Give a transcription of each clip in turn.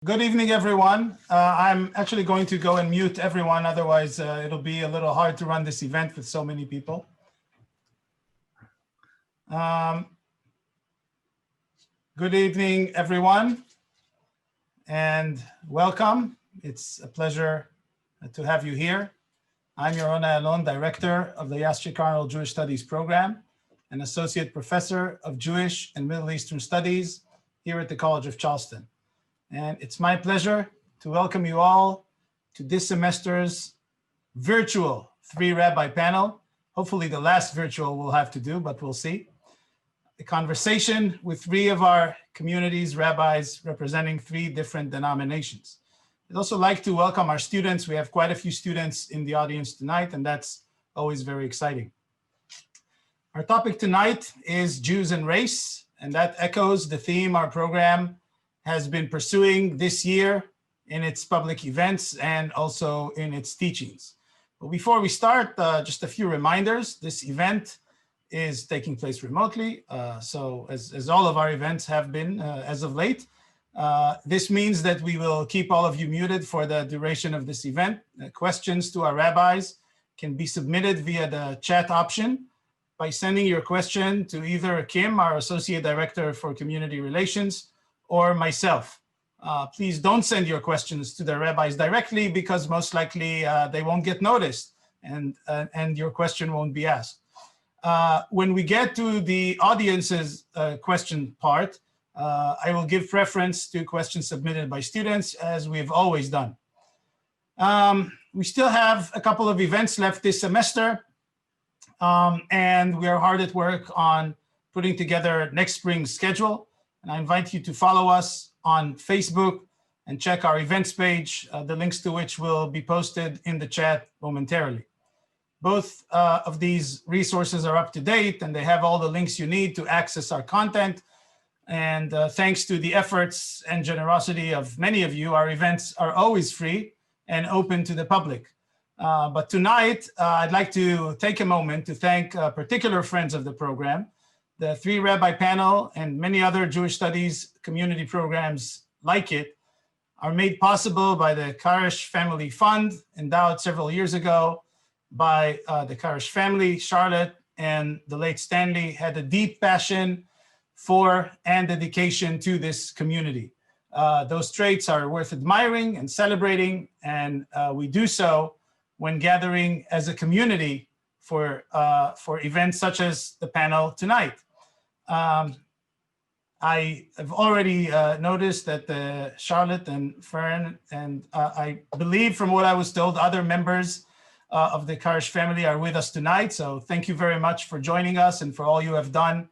Good evening, everyone. I'm actually going to go and mute everyone, otherwise it'll be a little hard to run this event with so many people. Good evening, everyone, and welcome. It's a pleasure to have you here. I'm your Emanu-El, Director of the Yasser Carnal Jewish Studies Program, and Associate Professor of Jewish and Middle Eastern Studies here at the College of Charleston. And it's my pleasure to welcome you all to this semester's virtual 3-Rabbi panel. Hopefully the last virtual we'll have to do, but we'll see. A conversation with 3 of our community's rabbis representing 3 different denominations. I'd also like to welcome our students. We have quite a few students in the audience tonight, and that's always very exciting. Our topic tonight is Jews and race, and that echoes the theme our program has been pursuing this year in its public events and also in its teachings. But before we start, just a few reminders. This event is taking place remotely, so as all of our events have been as of late. This means that we will keep all of you muted for the duration of this event. Questions to our rabbis can be submitted via the chat option by sending your question to either Kim, our Associate Director for Community Relations, or myself. Please don't send your questions to the rabbis directly, because most likely they won't get noticed and your question won't be asked. When we get to the audience's question part, I will give preference to questions submitted by students, as we've always done. We still have a couple of events left this semester, and we are hard at work on putting together next spring's schedule. And I invite you to follow us on Facebook and check our events page, the links to which will be posted in the chat momentarily. Both of these resources are up to date, and they have all the links you need to access our content. And thanks to the efforts and generosity of many of you, our events are always free and open to the public. But tonight, I'd like to take a moment to thank particular friends of the program. The 3-Rabbi panel and many other Jewish studies community programs like it are made possible by the Karish Family Fund, endowed several years ago by the Karish family. Charlotte and the late Stanley had a deep passion for and dedication to this community. Those traits are worth admiring and celebrating, and we do so when gathering as a community for events such as the panel tonight. I have already noticed that Charlotte and Fern, and I believe from what I was told, other members of the Karish family are with us tonight. So thank you very much for joining us and for all you have done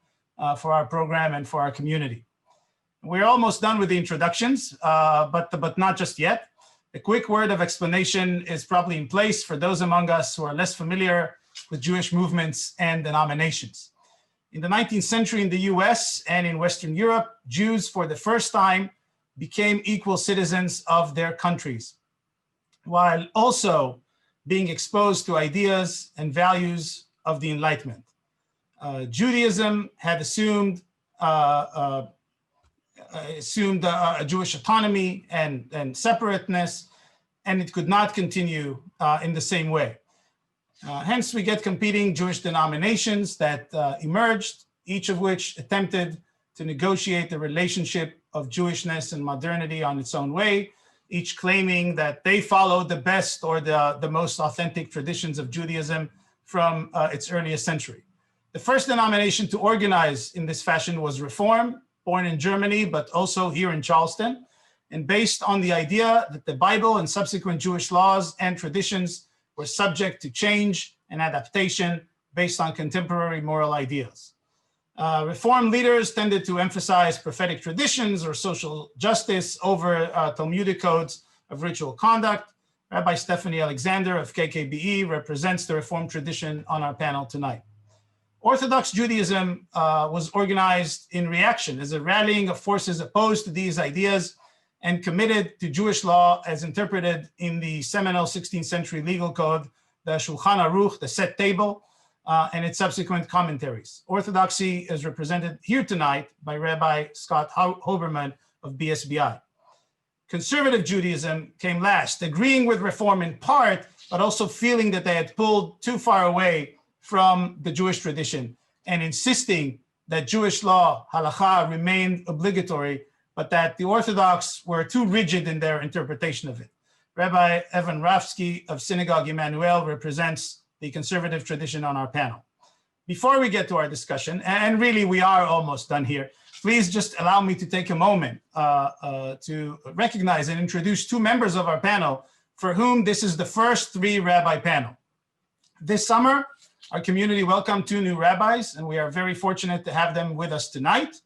for our program and for our community. We're almost done with the introductions, but not just yet. A quick word of explanation is probably in place for those among us who are less familiar with Jewish movements and denominations. In the 19th century in the US and in Western Europe, Jews for the first time became equal citizens of their countries, while also being exposed to ideas and values of the Enlightenment. Judaism had assumed a Jewish autonomy and separateness, and it could not continue in the same way. Hence, we get competing Jewish denominations that emerged, each of which attempted to negotiate the relationship of Jewishness and modernity on its own way, each claiming that they followed the best or the most authentic traditions of Judaism from its earliest century. The first denomination to organize in this fashion was Reform, born in Germany, but also here in Charleston, and based on the idea that the Bible and subsequent Jewish laws and traditions were subject to change and adaptation based on contemporary moral ideas. Reform leaders tended to emphasize prophetic traditions or social justice over Talmudic codes of ritual conduct. Rabbi Stephanie Alexander of KKBE represents the Reform tradition on our panel tonight. Orthodox Judaism was organized in reaction as a rallying of forces opposed to these ideas and committed to Jewish law as interpreted in the seminal 16th century legal code, the Shulchan Aruch, the Set Table, and its subsequent commentaries. Orthodoxy is represented here tonight by Rabbi Scott Hoberman of BSBI. conservative Judaism came last, agreeing with reform in part, but also feeling that they had pulled too far away from the Jewish tradition and insisting that Jewish law, halakha, remained obligatory, but that the Orthodox were too rigid in their interpretation of it. Rabbi Evan Ravski of Synagogue Emanu-El represents the conservative tradition on our panel. Before we get to our discussion, and really we are almost done here, please just allow me to take a moment to recognize and introduce two members of our panel for whom this is the first three-rabbi panel. This summer, our community welcomed two new rabbis, and we are very fortunate to have them with us tonight.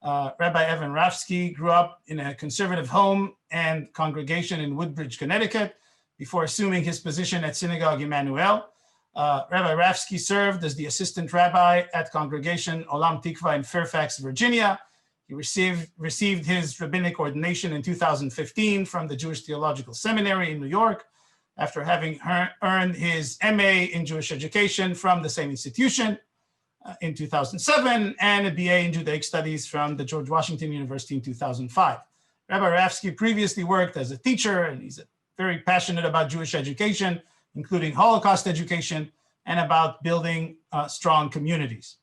Rabbi Evan Ravski grew up in a conservative home and congregation in Woodbridge, Connecticut, before assuming his position at Synagogue Emanu-El. Rabbi Ravski served as the assistant rabbi at Congregation Olam Tikva in Fairfax, Virginia. He received his rabbinic ordination in 2015 from the Jewish Theological Seminary in New York, after having earned his MA in Jewish education from the same institution in 2007, and a BA in Judaic Studies from the George Washington University in 2005. Rabbi Ravski previously worked as a teacher, and he's very passionate about Jewish education, including Holocaust education, and about building strong communities.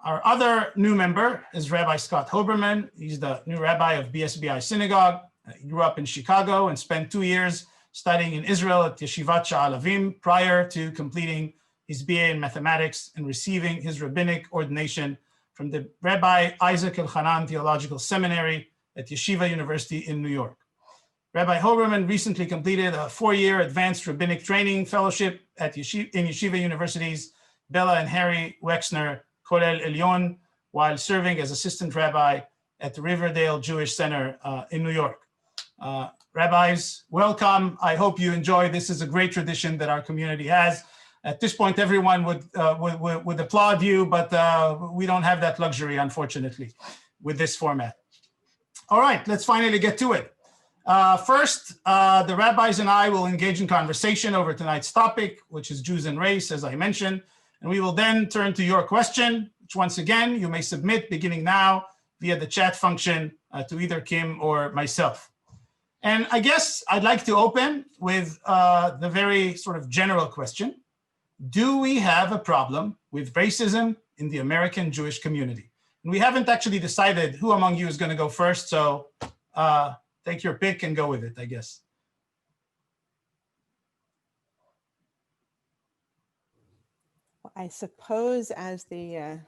Our other new member is Rabbi Scott Hoberman. He's the new rabbi of BSBI Synagogue. He grew up in Chicago and spent 2 years studying in Israel at Yeshivat Sha'alavim prior to completing his BA in mathematics and receiving his rabbinic ordination from the Rabbi Isaac Elchanan Theological Seminary at Yeshiva University in New York. Rabbi Hoberman recently completed a 4-year advanced rabbinic training fellowship at in Yeshiva University's Bella and Harry Wexner Kolel Elyon, while serving as assistant rabbi at the Riverdale Jewish Center in New York. Rabbis, welcome. I hope you enjoy. This is a great tradition that our community has. At this point, everyone would applaud you, but we don't have that luxury, unfortunately, with this format. All right, let's finally get to it. First, the rabbis and I will engage in conversation over tonight's topic, which is Jews and race, as I mentioned, and we will then turn to your question, which once again, you may submit beginning now via the chat function to either Kim or myself. And I guess I'd like to open with the very sort of general question. Do we have a problem with racism in the American Jewish community? And we haven't actually decided who among you is going to go first, so take your pick and go with it, I guess. Well, I suppose as the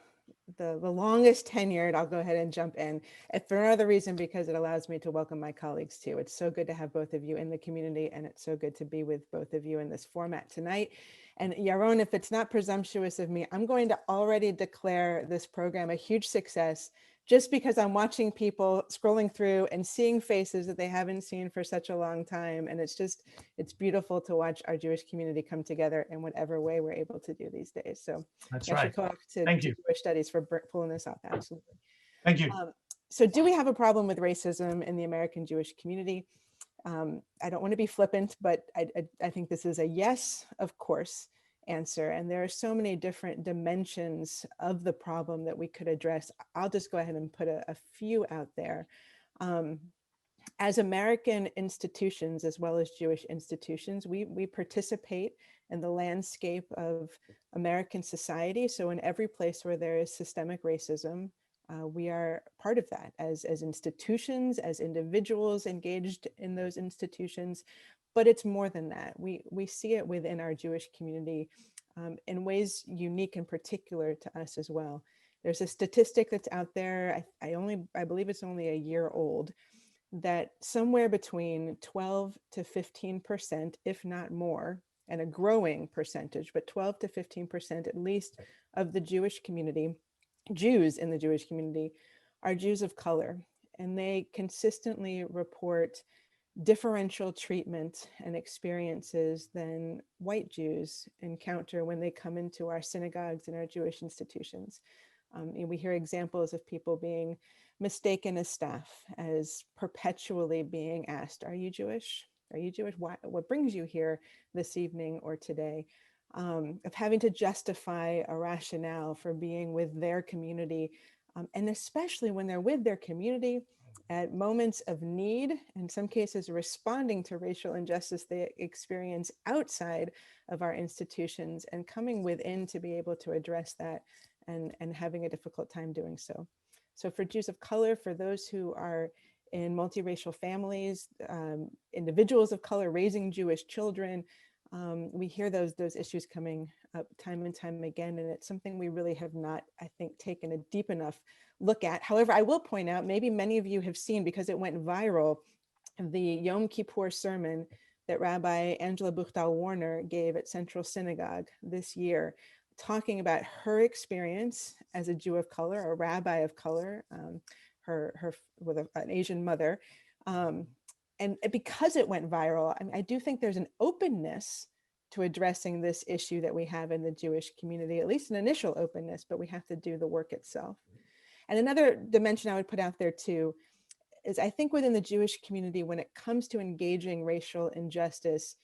longest tenured, I'll go ahead and jump in. If for no other reason, because it allows me to welcome my colleagues too. It's so good to have both of you in the community, and it's so good to be with both of you in this format tonight. And Yaron, if it's not presumptuous of me, I'm going to already declare this program a huge success, just because I'm watching people scrolling through and seeing faces that they haven't seen for such a long time. And it's beautiful to watch our Jewish community come together in whatever way we're able to do these days. So that's right. Thank you to Jewish Studies for pulling this off. Absolutely. Thank you. So do we have a problem with racism in the American Jewish community? I don't want to be flippant, but I think this is a yes, of course, answer. And there are so many different dimensions of the problem that we could address. I'll just go ahead and put a few out there. As American institutions, as well as Jewish institutions, we participate in the landscape of American society. So in every place where there is systemic racism, we are part of that as institutions, as individuals engaged in those institutions. But it's more than that. We see it within our Jewish community in ways unique and particular to us as well. There's a statistic that's out there, I believe it's only a year old, that somewhere between 12 to 15%, if not more, and a growing percentage, but 12 to 15% at least of the Jewish community, Jews in the Jewish community, are Jews of color. And they consistently report differential treatment and experiences than white Jews encounter when they come into our synagogues and our Jewish institutions. And we hear examples of people being mistaken as staff, as perpetually being asked, are you Jewish? Are you Jewish? What brings you here this evening or today? Of having to justify a rationale for being with their community. And especially when they're with their community, at moments of need, in some cases responding to racial injustice they experience outside of our institutions, and coming within to be able to address that, and having a difficult time doing so. So for Jews of color, for those who are in multiracial families, individuals of color raising Jewish children, we hear those issues coming up time and time again, and it's something we really have not, I think, taken a deep enough look at. However, I will point out, maybe many of you have seen, because it went viral, the Yom Kippur sermon that Rabbi Angela Buchtal-Warner gave at Central Synagogue this year, talking about her experience as a Jew of color, a rabbi of color, her with an Asian mother. And because it went viral, I do think there's an openness to addressing this issue that we have in the Jewish community, at least an initial openness, but we have to do the work itself. And another dimension I would put out there too is, I think within the Jewish community, when it comes to engaging racial injustice,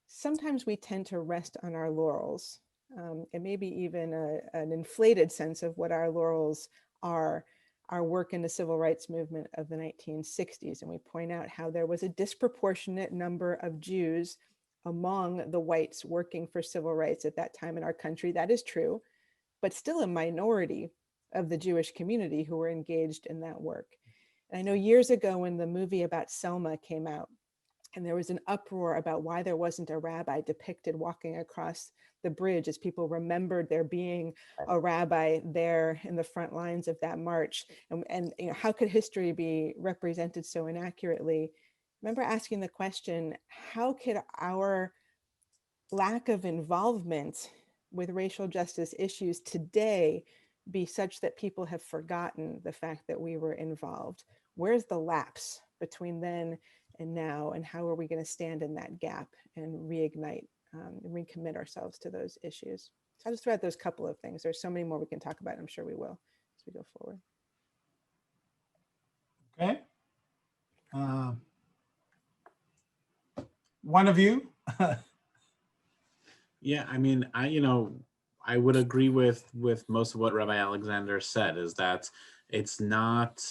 sometimes we tend to rest on our laurels, and maybe even an inflated sense of what our laurels are. Our work in the civil rights movement of the 1960s. And we point out how there was a disproportionate number of Jews among the whites working for civil rights at that time in our country. That is true, but still a minority of the Jewish community who were engaged in that work. And I know years ago when the movie about Selma came out, and there was an uproar about why there wasn't a rabbi depicted walking across the bridge, as people remembered there being a rabbi there in the front lines of that march. And you know, how could history be represented so inaccurately? I remember asking the question, how could our lack of involvement with racial justice issues today be such that people have forgotten the fact that we were involved? Where's the lapse between then and now, and how are we going to stand in that gap and reignite, recommit ourselves to those issues? So I'll just throw out those couple of things. There's so many more we can talk about. I'm sure we will as we go forward. Okay. One of you? Yeah, I mean, I would agree with most of what Rabbi Alexander said, is that it's not,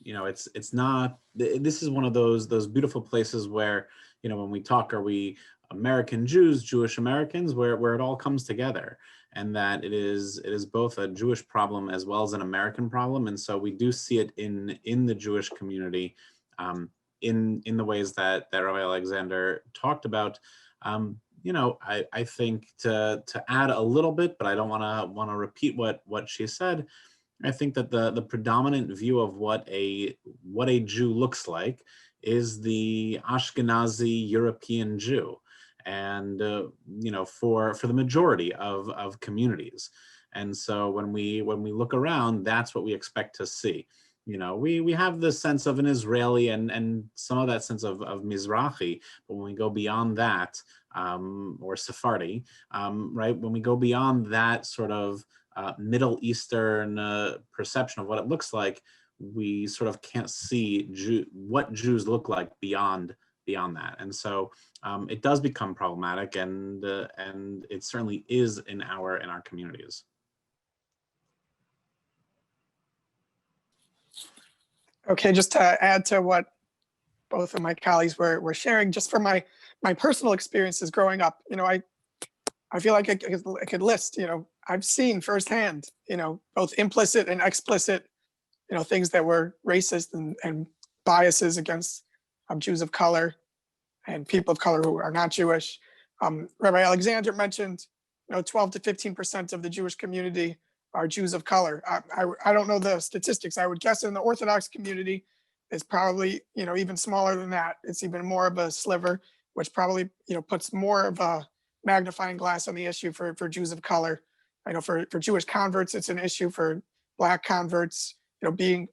it's not, this is one of those beautiful places where, when we talk, are we American Jews, Jewish Americans, where it all comes together, and that it is both a Jewish problem as well as an American problem. And so we do see it in the Jewish community, in the ways that Rabbi Alexander talked about. I think to add a little bit, but I don't want to repeat what she said. I think that the predominant view of what a Jew looks like is the Ashkenazi European Jew, and for the majority of communities. And so when we look around, that's what we expect to see. We have this sense of an Israeli and some of that sense of Mizrahi, but when we go beyond that, or Sephardi, right? When we go beyond that sort of Middle Eastern perception of what it looks like, we sort of can't see what Jews look like beyond that. And so it does become problematic, and it certainly is in our communities. Okay, just to add to what both of my colleagues were sharing, just from my personal experiences growing up, I feel like I could list, I've seen firsthand, both implicit and explicit, things that were racist and biases against Jews of color and people of color who are not Jewish. Rabbi Alexander mentioned, 12 to 15% of the Jewish community are Jews of color. I don't know the statistics. I would guess in the Orthodox community, it's probably, even smaller than that. It's even more of a sliver, which probably, puts more of a magnifying glass on the issue for Jews of color. I know for Jewish converts, it's an issue. For Black converts,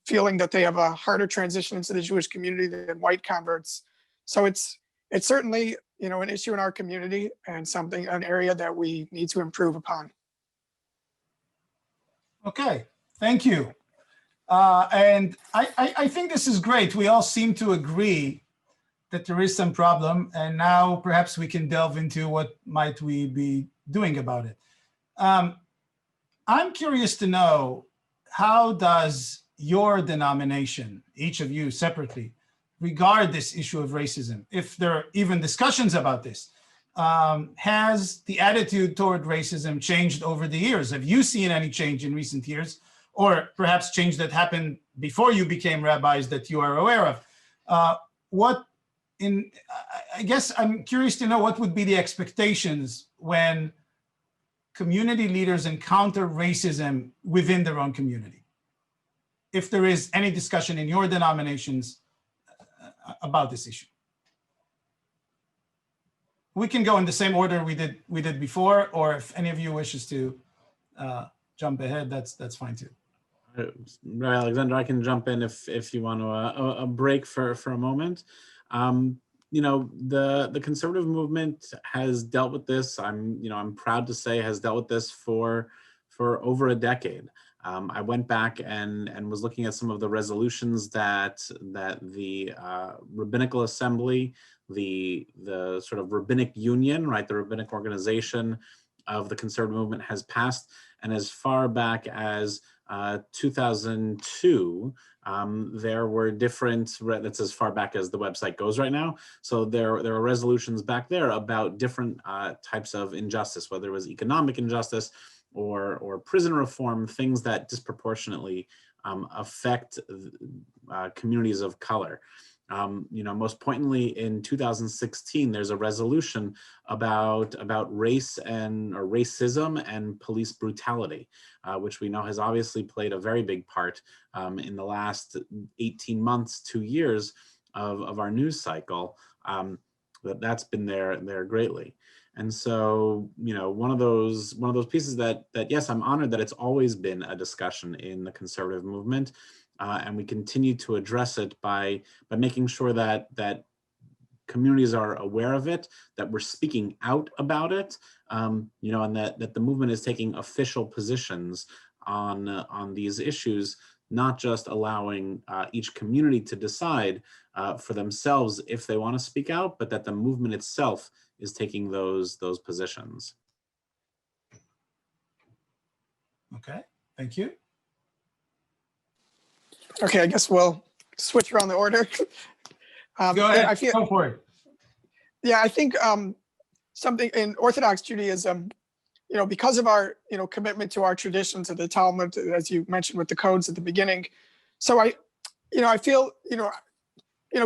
feeling that they have a harder transition into the Jewish community than white converts. So it's certainly, an issue in our community, and an area that we need to improve upon. Okay, thank you. And I think this is great. We all seem to agree that there is some problem, and now perhaps we can delve into what might we be doing about it. I'm curious to know, how does your denomination, each of you separately, regard this issue of racism, if there are even discussions about this. Has the attitude toward racism changed over the years? Have you seen any change in recent years, or perhaps change that happened before you became rabbis that you are aware of? I guess I'm curious to know what would be the expectations when community leaders encounter racism within their own community, if there is any discussion in your denominations about this issue. We can go in the same order we did before, or if any of you wishes to jump ahead, that's fine too. Rabbi Alexander, I can jump in if you want a break for a moment. You know, the conservative movement has dealt with this. I'm proud to say has dealt with this for over a decade. I went back and was looking at some of the resolutions that the Rabbinical Assembly, the sort of rabbinic union, right, the rabbinic organization of the conservative movement has passed. And as far back as 2002, there were different, that's as far back as the website goes right now. So there are resolutions back there about different types of injustice, whether it was economic injustice or prison reform, things that disproportionately affect communities of color. Most pointedly in 2016, there's a resolution about race or racism and police brutality, which we know has obviously played a very big part in the last 18 months, 2 years of our news cycle. That's been there greatly. And so, one of those pieces that yes, I'm honored that it's always been a discussion in the conservative movement. And we continue to address it by making sure that communities are aware of it, that we're speaking out about it, and that the movement is taking official positions on these issues, not just allowing each community to decide for themselves if they want to speak out, but that the movement itself is taking those positions. Okay, thank you. Okay, I guess we'll switch around the order. Go ahead, go for it. Yeah, I think something in Orthodox Judaism, because of our, commitment to our traditions of the Talmud, as you mentioned with the codes at the beginning. So I feel,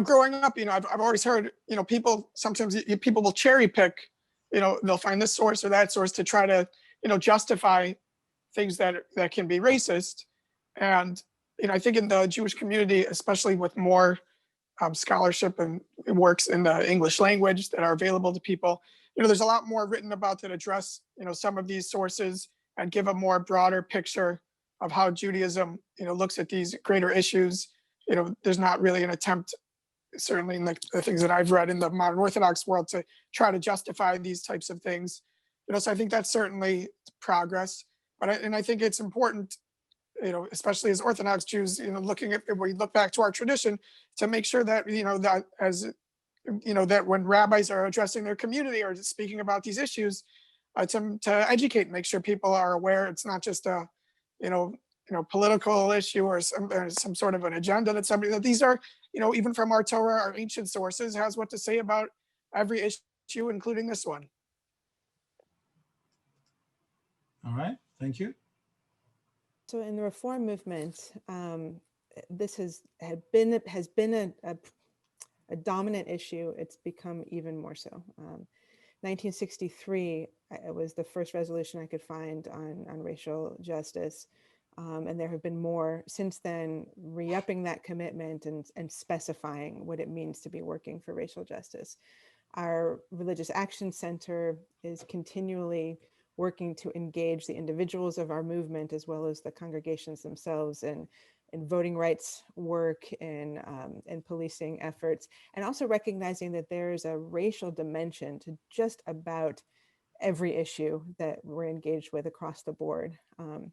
growing up, I've always heard, people, sometimes people will cherry pick, they'll find this source or that source to try to, justify things that can be racist. And, I think in the Jewish community, especially with more scholarship and works in the English language that are available to people, there's a lot more written about that address, some of these sources and give a more broader picture of how Judaism, looks at these greater issues. There's not really an attempt, certainly in the things that I've read in the modern Orthodox world, to try to justify these types of things. So I think that's certainly progress. But I think it's important, especially as Orthodox Jews, looking at, we look back to our tradition, to make sure that, that as, that when rabbis are addressing their community or speaking about these issues, to educate, make sure people are aware it's not just a, political issue or some sort of an agenda that these are, even from our Torah, our ancient sources, has what to say about every issue, including this one. All right, thank you. So in the reform movement, this has been a dominant issue. It's become even more so. 1963, it was the first resolution I could find on racial justice. And there have been more since then, re-upping that commitment and specifying what it means to be working for racial justice. Our Religious Action Center is continually working to engage the individuals of our movement as well as the congregations themselves in voting rights work and policing efforts, and also recognizing that there's a racial dimension to just about every issue that we're engaged with across the board. I'll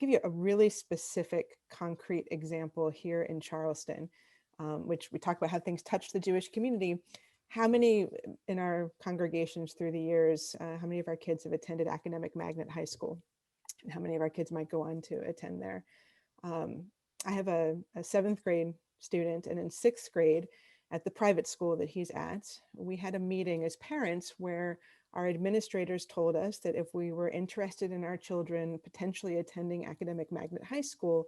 give you a really specific, concrete example here in Charleston, which we talk about how things touch the Jewish community. How many in our congregations through the years, how many of our kids have attended Academic Magnet High School? And how many of our kids might go on to attend there? I have a 7th grade student, and in 6th grade at the private school that he's at, we had a meeting as parents where our administrators told us that if we were interested in our children potentially attending academic magnet high school,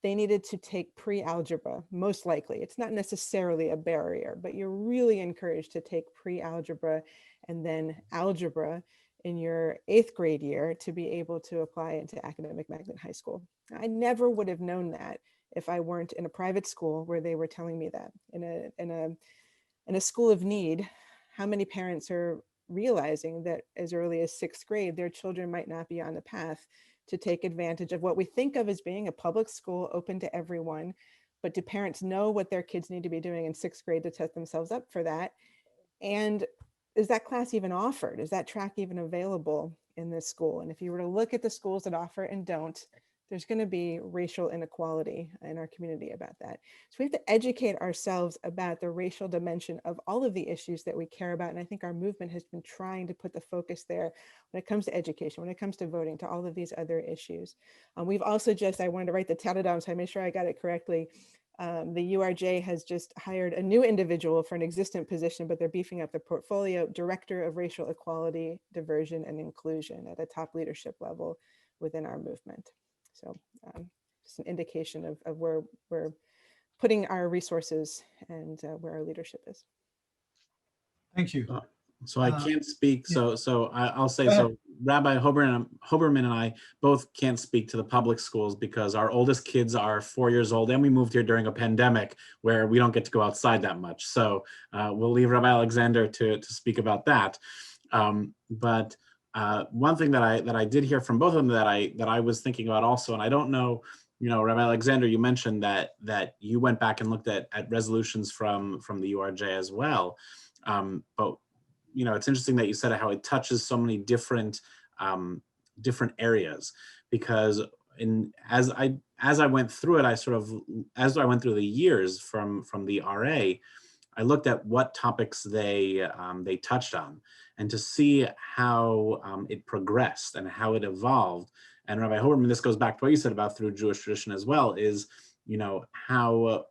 they needed to take pre-algebra, most likely. It's not necessarily a barrier, but you're really encouraged to take pre-algebra and then algebra in your 8th grade year to be able to apply into academic magnet high school. I never would have known that if I weren't in a private school where they were telling me that. In a school of need, how many parents are realizing that as early as 6th grade, their children might not be on the path to take advantage of what we think of as being a public school open to everyone. But do parents know what their kids need to be doing in 6th grade to set themselves up for that? And is that class even offered? Is that track even available in this school? And if you were to look at the schools that offer and don't, there's going to be racial inequality in our community about that. So we have to educate ourselves about the racial dimension of all of the issues that we care about. And I think our movement has been trying to put the focus there when it comes to education, when it comes to voting, to all of these other issues. We've also just, I wanted to write the title down so I made sure I got it correctly. The URJ has just hired a new individual for an existing position, but they're beefing up the portfolio, Director of Racial Equality, Diversion, and Inclusion at a top leadership level within our movement. So just an indication of where we're putting our resources and where our leadership is. Thank you. So I can't speak. yeah. I'll say, Go ahead. so Rabbi Hoberman and I both can't speak to the public schools because our oldest kids are 4 years old and we moved here during a pandemic where we don't get to go outside that much. So we'll leave Rabbi Alexander to speak about that. But one thing that I did hear from both of them that I was thinking about also, and I don't know, Rabbi Alexander, you mentioned that you went back and looked at resolutions from the URJ as well. But it's interesting that you said how it touches so many different areas, because as I went through it, as I went through the years from the RA, I looked at what topics they touched on, and to see how it progressed and how it evolved. And Rabbi Hoberman, this goes back to what you said about through Jewish tradition as well, is how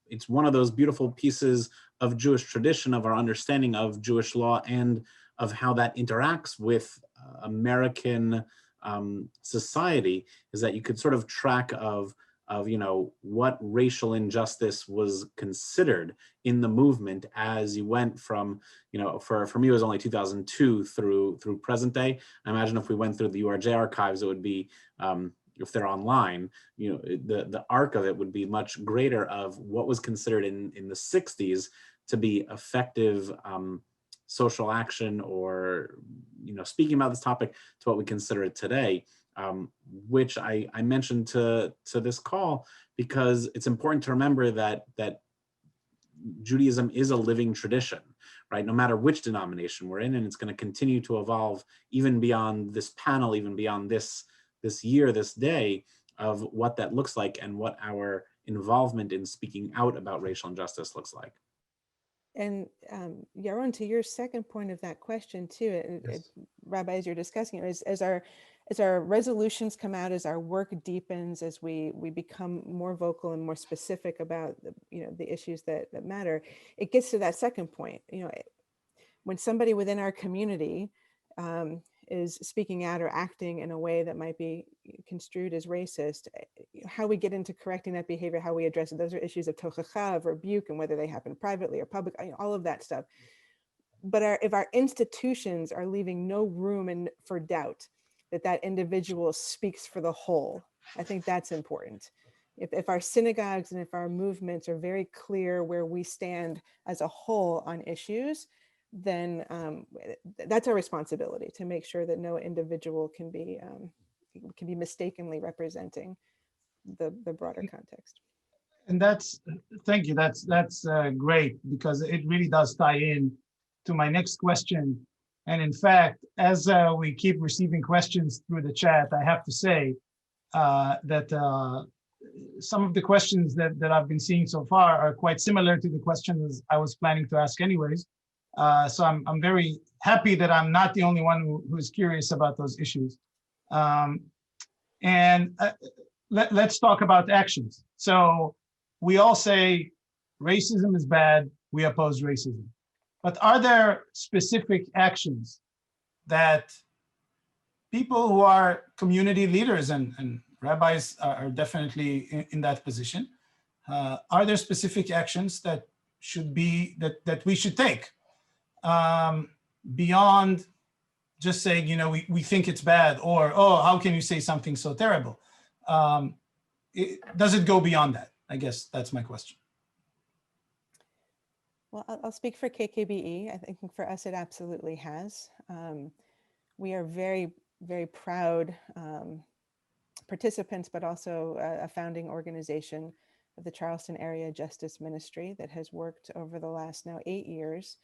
it's one of those beautiful pieces of Jewish tradition, of our understanding of Jewish law, and of how that interacts with American society, is that you could sort of track of what racial injustice was considered in the movement as you went from, for me it was only 2002 through present day. I imagine if we went through the URJ archives, it would be, if they're online, the arc of it would be much greater of what was considered in the 60s to be effective social action, or speaking about this topic, to what we consider it today. Which I mentioned to this call because it's important to remember that Judaism is a living tradition, right? No matter which denomination we're in, and it's going to continue to evolve even beyond this panel, even beyond this year, this day, of what that looks like and what our involvement in speaking out about racial injustice looks like. And Yaron, to your second point of that question too, Yes. Rabbi, as you're discussing it, as our resolutions come out, as our work deepens, as we become more vocal and more specific about the issues that matter, it gets to that second point. When somebody within our community is speaking out or acting in a way that might be construed as racist, how we get into correcting that behavior, how we address it, those are issues of tochacha, of rebuke, and whether they happen privately or public, all of that stuff. But if our institutions are leaving no room for doubt that individual speaks for the whole, I think that's important. If our synagogues and if our movements are very clear where we stand as a whole on issues, then that's our responsibility, to make sure that no individual can be mistakenly representing the broader context. And thank you. That's great, because it really does tie in to my next question. And in fact, as we keep receiving questions through the chat, I have to say that some of the questions that I've been seeing so far are quite similar to the questions I was planning to ask anyways. So I'm very happy that I'm not the only one who's curious about those issues. And let's talk about actions. So we all say racism is bad, we oppose racism. But are there specific actions that people who are community leaders, and rabbis are definitely in that position, are there specific actions that should be, that we should take beyond just saying, you know, we think it's bad, or, oh, how can you say something so terrible? Does it go beyond that? I guess that's my question. Well, I'll speak for KKBE. I think for us, it absolutely has. We are very, very proud participants, but also a founding organization of the Charleston Area Justice Ministry that has worked over the last now 8 years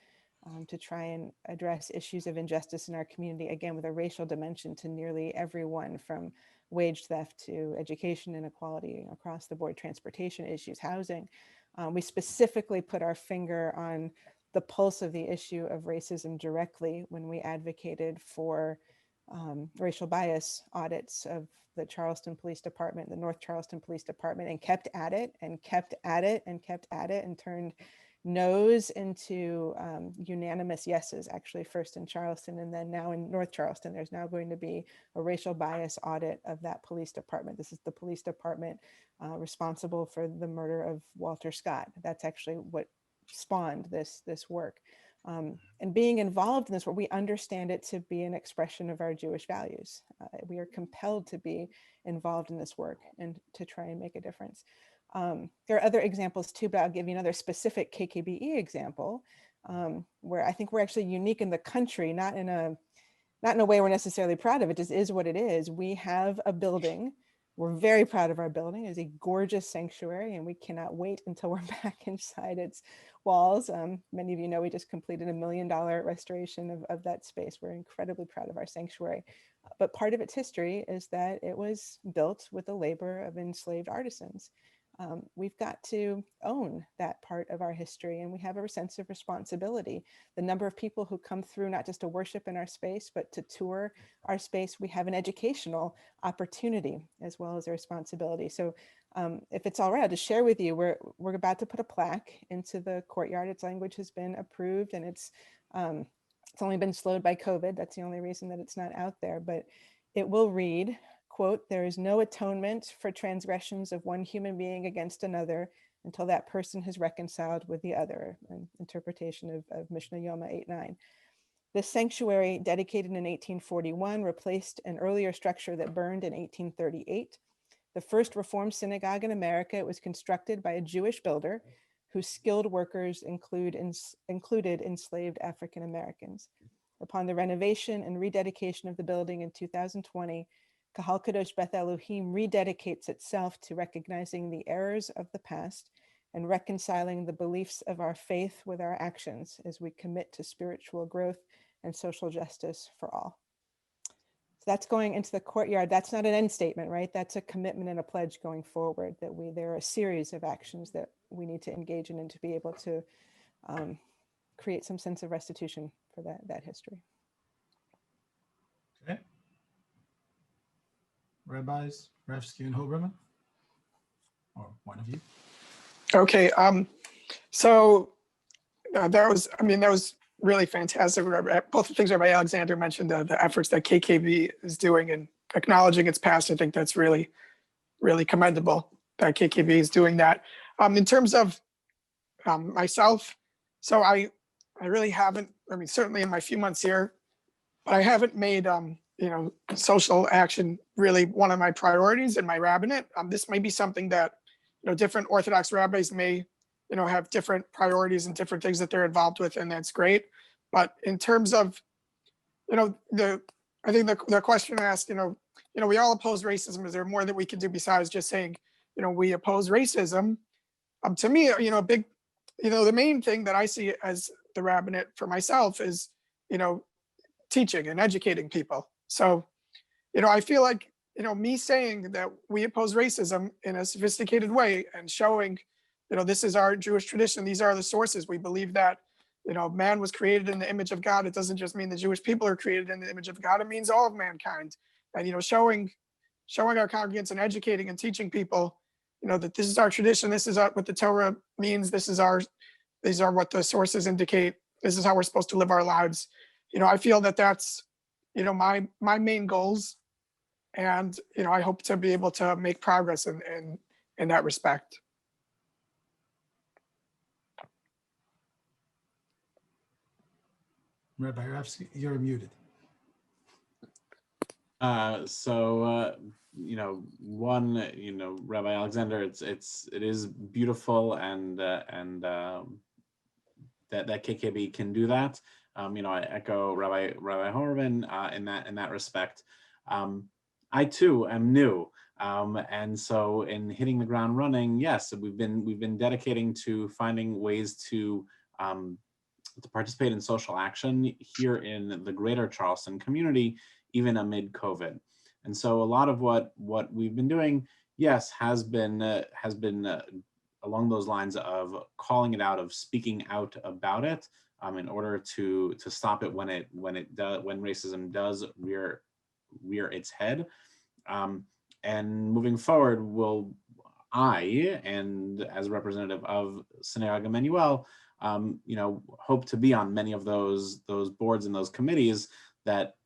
to try and address issues of injustice in our community, again, with a racial dimension to nearly everyone, from wage theft to education inequality, across the board, transportation issues, housing. We specifically put our finger on the pulse of the issue of racism directly when we advocated for racial bias audits of the Charleston Police Department, the North Charleston Police Department, and kept at it and kept at it and kept at it, and turned no's into unanimous yeses, actually first in Charleston and then now in North Charleston. There's now going to be a racial bias audit of that police department. This is the police department responsible for the murder of Walter Scott. That's actually what spawned this work. And being involved in this work, we understand it to be an expression of our Jewish values. We are compelled to be involved in this work and to try and make a difference. There are other examples too, but I'll give you another specific KKBE example where I think we're actually unique in the country, not in a way we're necessarily proud of. It just is what it is. We have a building. We're very proud of our building. It's a gorgeous sanctuary, and we cannot wait until we're back inside its walls. Many of you know we just completed $1 million restoration of that space. We're incredibly proud of our sanctuary. But part of its history is that it was built with the labor of enslaved artisans. We've got to own that part of our history, and we have a sense of responsibility. The number of people who come through, not just to worship in our space, but to tour our space, we have an educational opportunity as well as a responsibility. So if it's all right, I'll just share with you, we're about to put a plaque into the courtyard. Its language has been approved, and it's only been slowed by COVID. That's the only reason that it's not out there, but it will read, quote, "There is no atonement for transgressions of one human being against another until that person has reconciled with the other," an interpretation of Mishnah Yoma 8:9. This sanctuary, dedicated in 1841, replaced an earlier structure that burned in 1838. The first Reformed synagogue in America. It was constructed by a Jewish builder whose skilled workers included enslaved African Americans. Upon the renovation and rededication of the building in 2020, Kahal Kadosh Beth Elohim rededicates itself to recognizing the errors of the past and reconciling the beliefs of our faith with our actions as we commit to spiritual growth and social justice for all. So that's going into the courtyard. That's not an end statement, right? That's a commitment and a pledge going forward, that there are a series of actions that we need to engage in and to be able to create some sense of restitution for that history. Okay. Rabbis, Ravski and Hoberman, or one of you. Okay, so that was really fantastic. Both the things Rabbi Alexander mentioned, the efforts that KKBE is doing and acknowledging its past, I think that's really, really commendable that KKBE is doing that. In terms of myself, so I really haven't, certainly in my few months here, but I haven't made, social action really one of my priorities in my rabbinate. This may be something that, different Orthodox rabbis may, have different priorities and different things that they're involved with, and that's great. But in terms of, I think the question asked, we all oppose racism. Is there more that we can do besides just saying, we oppose racism? To me, the main thing that I see as the rabbinate for myself is, teaching and educating people. So, I feel like, me saying that we oppose racism in a sophisticated way and showing, this is our Jewish tradition. These are the sources. We believe that, man was created in the image of God. It doesn't just mean the Jewish people are created in the image of God. It means all of mankind. And, showing our congregants and educating and teaching people that this is our tradition, this is what the Torah means, these are what the sources indicate, this is how we're supposed to live our lives. I feel that that's, my main goals. And, I hope to be able to make progress in that respect. Rabbi Ravski, you're muted. Rabbi Alexander, it is beautiful, and that KKBE can do that. I echo Rabbi Hoberman in that respect. I too am new, and so in hitting the ground running, yes, we've been dedicating to finding ways to participate in social action here in the greater Charleston community, even amid COVID. And so a lot of what we've been doing, yes, has been along those lines of calling it out, of speaking out about it, in order to stop it when racism does rear its head. And moving forward, I, and as a representative of Synagogue Emanu-El, hope to be on many of those boards and those committees that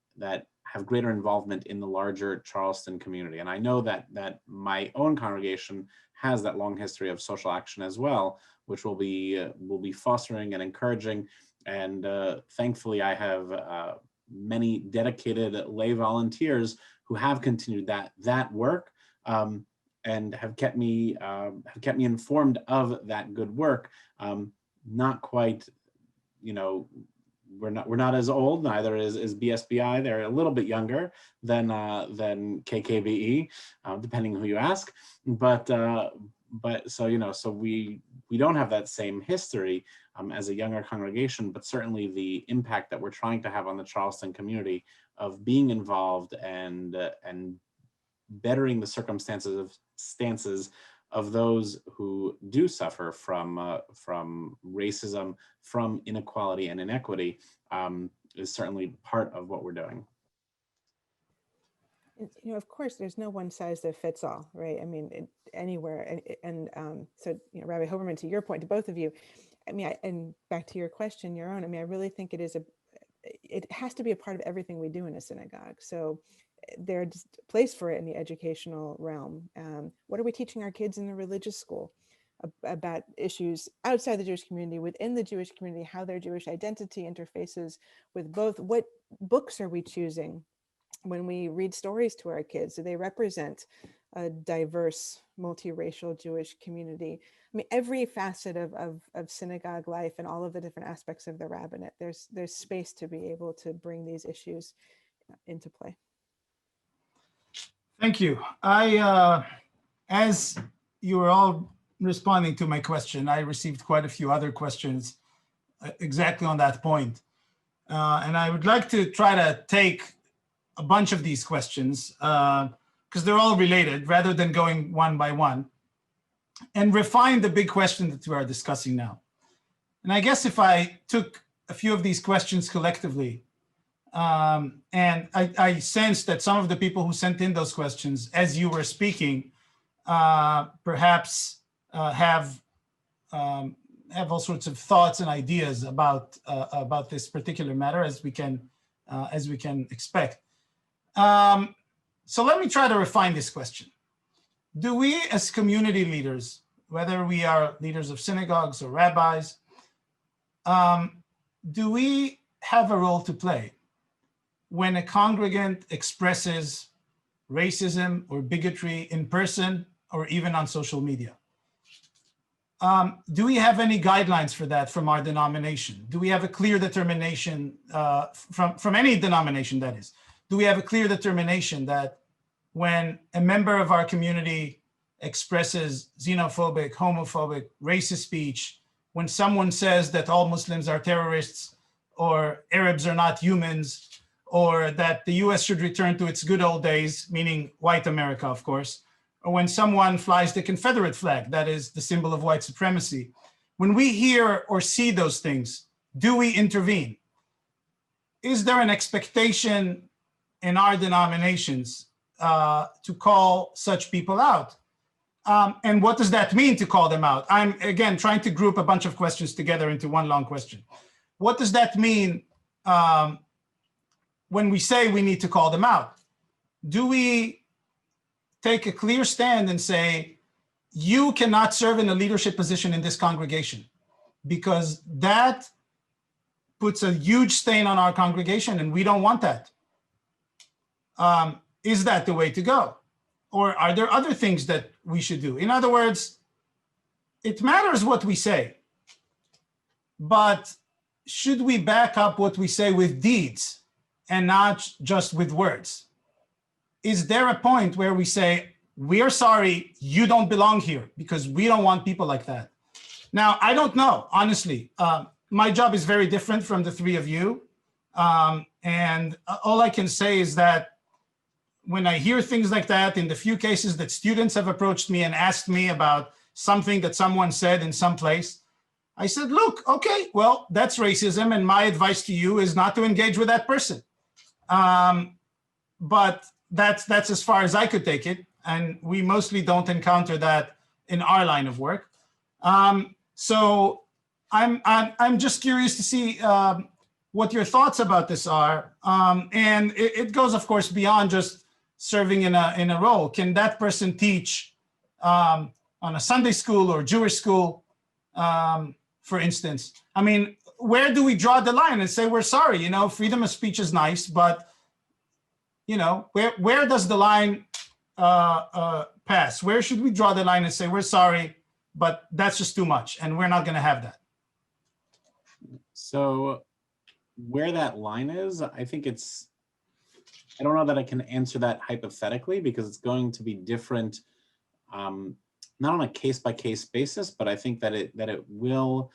have greater involvement in the larger Charleston community. And I know that my own congregation has that long history of social action as well, which will be fostering and encouraging. And thankfully, I have many dedicated lay volunteers who have continued that work, and have kept me informed of that good work. Not quite, we're not as old, neither is BSBI. They're a little bit younger than KKBE, depending who you ask. But so we don't have that same history as a younger congregation, but certainly the impact that we're trying to have on the Charleston community of being involved and bettering the circumstances of those who do suffer from racism, from inequality and inequity, is certainly part of what we're doing. Of course, there's no one size that fits all, right? I mean, anywhere. So, Rabbi Hoberman, to your point, to both of you, and back to your question, your own, I really think it has to be a part of everything we do in a synagogue. So there's a place for it in the educational realm. What are we teaching our kids in the religious school about issues outside the Jewish community, within the Jewish community, how their Jewish identity interfaces with both? What books are we choosing when we read stories to our kids? Do they represent a diverse, multiracial Jewish community? Every facet of synagogue life and all of the different aspects of the rabbinate, there's space to be able to bring these issues into play. Thank you. As you were all responding to my question, I received quite a few other questions exactly on that point. And I would like to try to take a bunch of these questions, because they're all related, rather than going one by one, and refine the big question that we are discussing now. And I guess if I took a few of these questions collectively, and I sensed that some of the people who sent in those questions, as you were speaking, perhaps have all sorts of thoughts and ideas about this particular matter, as we can expect. So let me try to refine this question. Do we, as community leaders, whether we are leaders of synagogues or rabbis, do we have a role to play when a congregant expresses racism or bigotry in person or even on social media? Do we have any guidelines for that from our denomination? Do we have a clear determination from any denomination, that is? Do we have a clear determination that when a member of our community expresses xenophobic, homophobic, racist speech, when someone says that all Muslims are terrorists or Arabs are not humans, or that the US should return to its good old days, meaning white America, of course, or when someone flies the Confederate flag, that is the symbol of white supremacy, when we hear or see those things, do we intervene? Is there an expectation in our denominations to call such people out? And what does that mean to call them out? I'm, again, trying to group a bunch of questions together into one long question. What does that mean when we say we need to call them out? Do we take a clear stand and say, you cannot serve in a leadership position in this congregation, because that puts a huge stain on our congregation and we don't want that? Is that the way to go? Or are there other things that we should do? In other words, it matters what we say, but should we back up what we say with deeds and not just with words? Is there a point where we say, we are sorry, you don't belong here, because we don't want people like that? Now, I don't know, honestly. My job is very different from the three of you. And all I can say is that when I hear things like that, in the few cases that students have approached me and asked me about something that someone said in some place, I said, look, okay, well, that's racism. And my advice to you is not to engage with that person. But that's as far as I could take it. And we mostly don't encounter that in our line of work. So I'm just curious to see what your thoughts about this are. And it goes, of course, beyond just serving in a role. Can that person teach on a Sunday school or Jewish school, for instance? I mean, where do we draw the line and say, we're sorry, you know, freedom of speech is nice, but, you know, where does the line pass? Where should we draw the line and say, we're sorry, but that's just too much and we're not going to have that? So where that line is, I think I don't know that I can answer that hypothetically, because it's going to be different, not on a case-by-case basis, but I think that it will,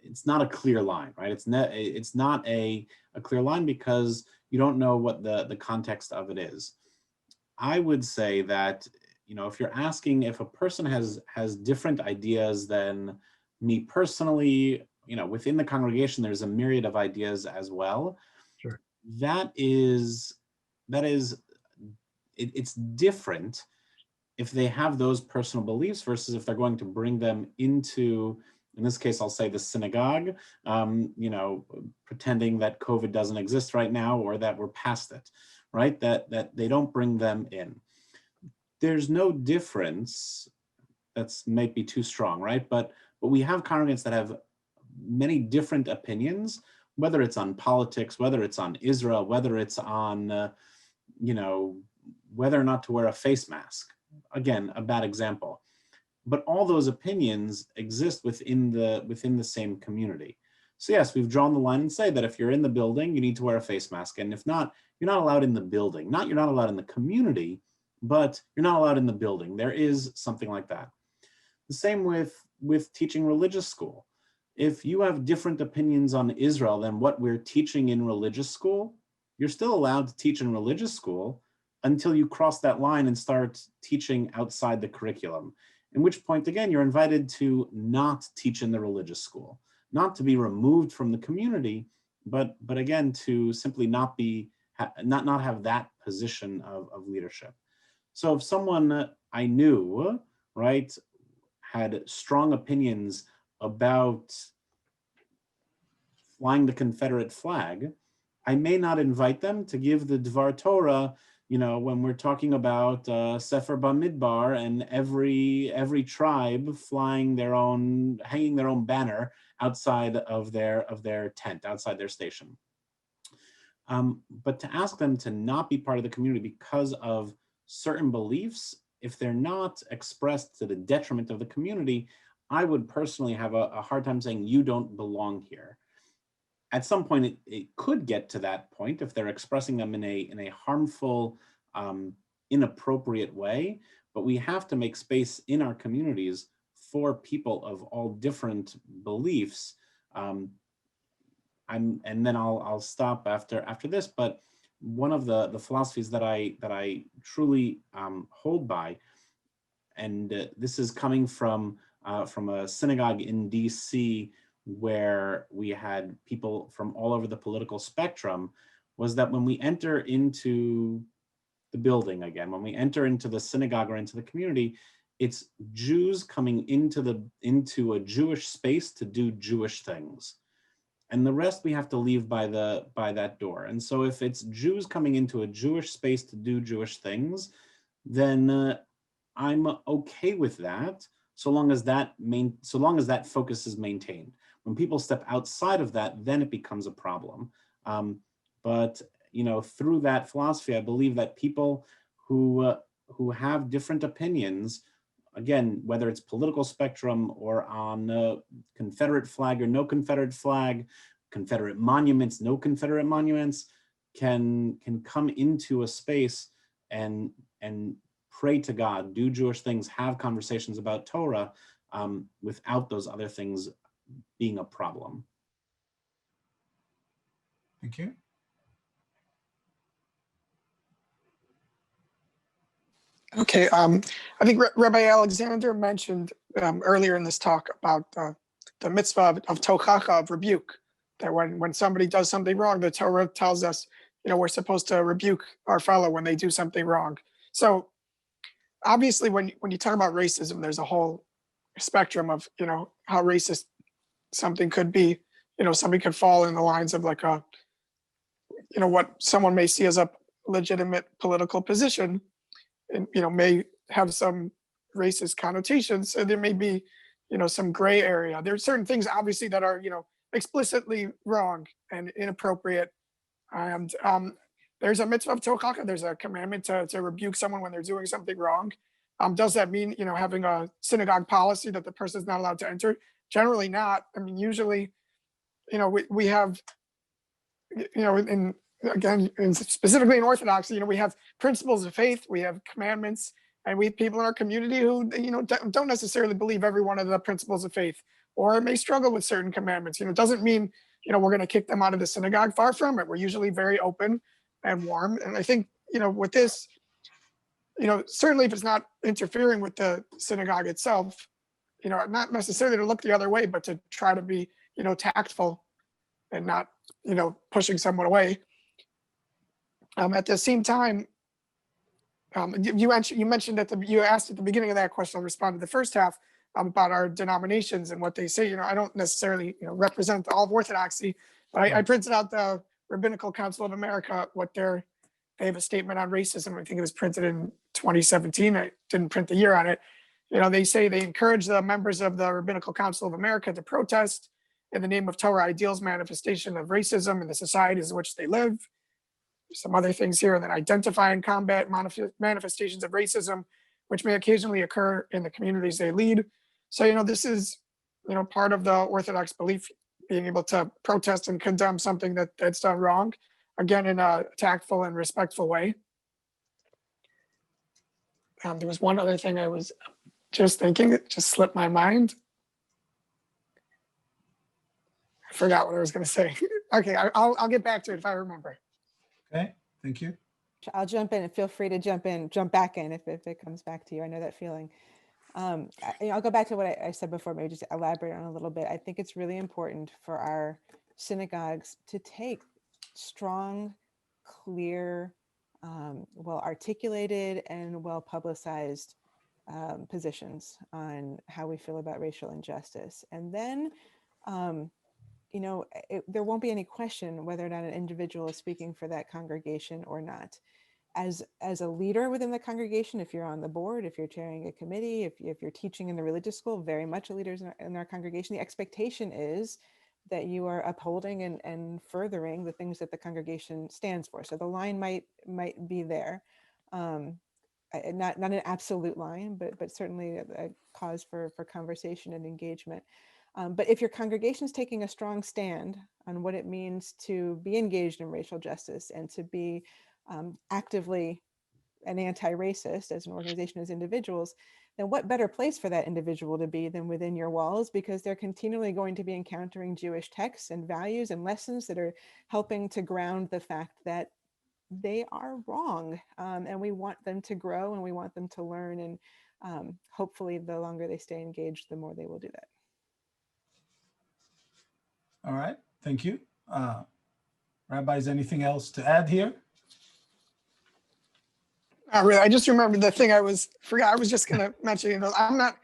it's not a clear line, right? It's not a clear line because you don't know what the context of it is. I would say that, you know, if you're asking if a person has different ideas than me personally, you know, within the congregation, there's a myriad of ideas as well. Sure. It's different if they have those personal beliefs versus if they're going to bring them into, in this case, I'll say the synagogue, you know, pretending that COVID doesn't exist right now or that we're past it, right? That they don't bring them in. There's no difference. That's might be too strong, right? But we have congregants that have many different opinions, whether it's on politics, whether it's on Israel, whether it's on, you know, whether or not to wear a face mask. Again, a bad example. But all those opinions exist within the same community. So yes, we've drawn the line and say that if you're in the building, you need to wear a face mask. And if not, you're not allowed in the building. You're not allowed in the community, but you're not allowed in the building. There is something like that. The same with teaching religious school. If you have different opinions on Israel than what we're teaching in religious school, you're still allowed to teach in religious school until you cross that line and start teaching outside the curriculum. In which point, again, you're invited to not teach in the religious school, not to be removed from the community, but again, to simply not have that position of leadership. So if someone I knew, right, had strong opinions about flying the Confederate flag, I may not invite them to give the Dvar Torah, you know, when we're talking about Sefer Bamidbar and every tribe hanging their own banner outside of their tent, outside their station. But to ask them to not be part of the community because of certain beliefs, if they're not expressed to the detriment of the community, I would personally have a hard time saying you don't belong here. At some point, it could get to that point if they're expressing them in a harmful, inappropriate way. But we have to make space in our communities for people of all different beliefs. And then I'll stop after this. But one of the philosophies that I truly hold by, and this is coming from a synagogue in DC, where we had people from all over the political spectrum, was that when we enter into the building again, when we enter into the synagogue or into the community, It's Jews coming into a Jewish space to do Jewish things. And the rest we have to leave by that door. And so if it's Jews coming into a Jewish space to do Jewish things, then I'm okay with that, so long as that focus is maintained. When people step outside of that, then it becomes a problem. But through that philosophy, I believe that people who have different opinions, again, whether it's political spectrum or on Confederate flag or no Confederate flag, Confederate monuments, no Confederate monuments, can come into a space and pray to God, do Jewish things, have conversations about Torah without those other things being a problem. Thank you. Okay, I think Rabbi Alexander mentioned earlier in this talk about the mitzvah of tochacha, of rebuke, that when somebody does something wrong, the Torah tells us, we're supposed to rebuke our fellow when they do something wrong. So obviously, when you talk about racism, there's a whole spectrum of, how racist something could be. Somebody could fall in the lines of like what someone may see as a legitimate political position, and may have some racist connotations. So there may be some gray area. There are certain things obviously that are explicitly wrong and inappropriate, and there's a mitzvah of tochacha. There's a commandment to rebuke someone when they're doing something wrong. Does that mean having a synagogue policy that the person is not allowed to enter? Generally not. I mean, usually we have specifically in Orthodox, we have principles of faith, we have commandments, and we have people in our community who, don't necessarily believe every one of the principles of faith, or may struggle with certain commandments. It doesn't mean, we're going to kick them out of the synagogue. Far from it. We're usually very open and warm. And I think, with this, certainly if it's not interfering with the synagogue itself, not necessarily to look the other way, but to try to be, tactful and not, pushing someone away. At the same time, you mentioned you asked at the beginning of that question, I'll respond to the first half, about our denominations and what they say. I don't necessarily represent all of Orthodoxy, but I printed out the Rabbinical Council of America, they have a statement on racism. I think it was printed in 2017. I didn't print the year on it. They say they encourage the members of the Rabbinical Council of America to protest in the name of Torah ideals, manifestation of racism in the societies in which they live. Some other things here, and then identify and combat manifestations of racism, which may occasionally occur in the communities they lead. So, this is, part of the Orthodox belief, being able to protest and condemn something that's done wrong, again, in a tactful and respectful way. There was one other thing I was just thinking, it just slipped my mind. I forgot what I was going to say. Okay, I'll get back to it if I remember. Okay, thank you. I'll jump in, and feel free to jump back in if it comes back to you. I know that feeling. I'll go back to what I said before, maybe just elaborate on a little bit. I think it's really important for our synagogues to take strong, clear, well articulated and well publicized positions on how we feel about racial injustice. And then there won't be any question whether or not an individual is speaking for that congregation or not. As a leader within the congregation, if you're on the board, if you're chairing a committee, if you're teaching in the religious school, very much a leader in our congregation, the expectation is that you are upholding and furthering the things that the congregation stands for. So the line might be there, not an absolute line, but certainly a cause for conversation and engagement. But if your congregation is taking a strong stand on what it means to be engaged in racial justice and to be actively an anti-racist as an organization, as individuals, then what better place for that individual to be than within your walls, because they're continually going to be encountering Jewish texts and values and lessons that are helping to ground the fact that they are wrong. And we want them to grow and we want them to learn. And hopefully the longer they stay engaged, the more they will do that. All right, thank you. Rabbi, is anything else to add here? Not really. I just remembered the thing I forgot. I was just going to mention, I'm not,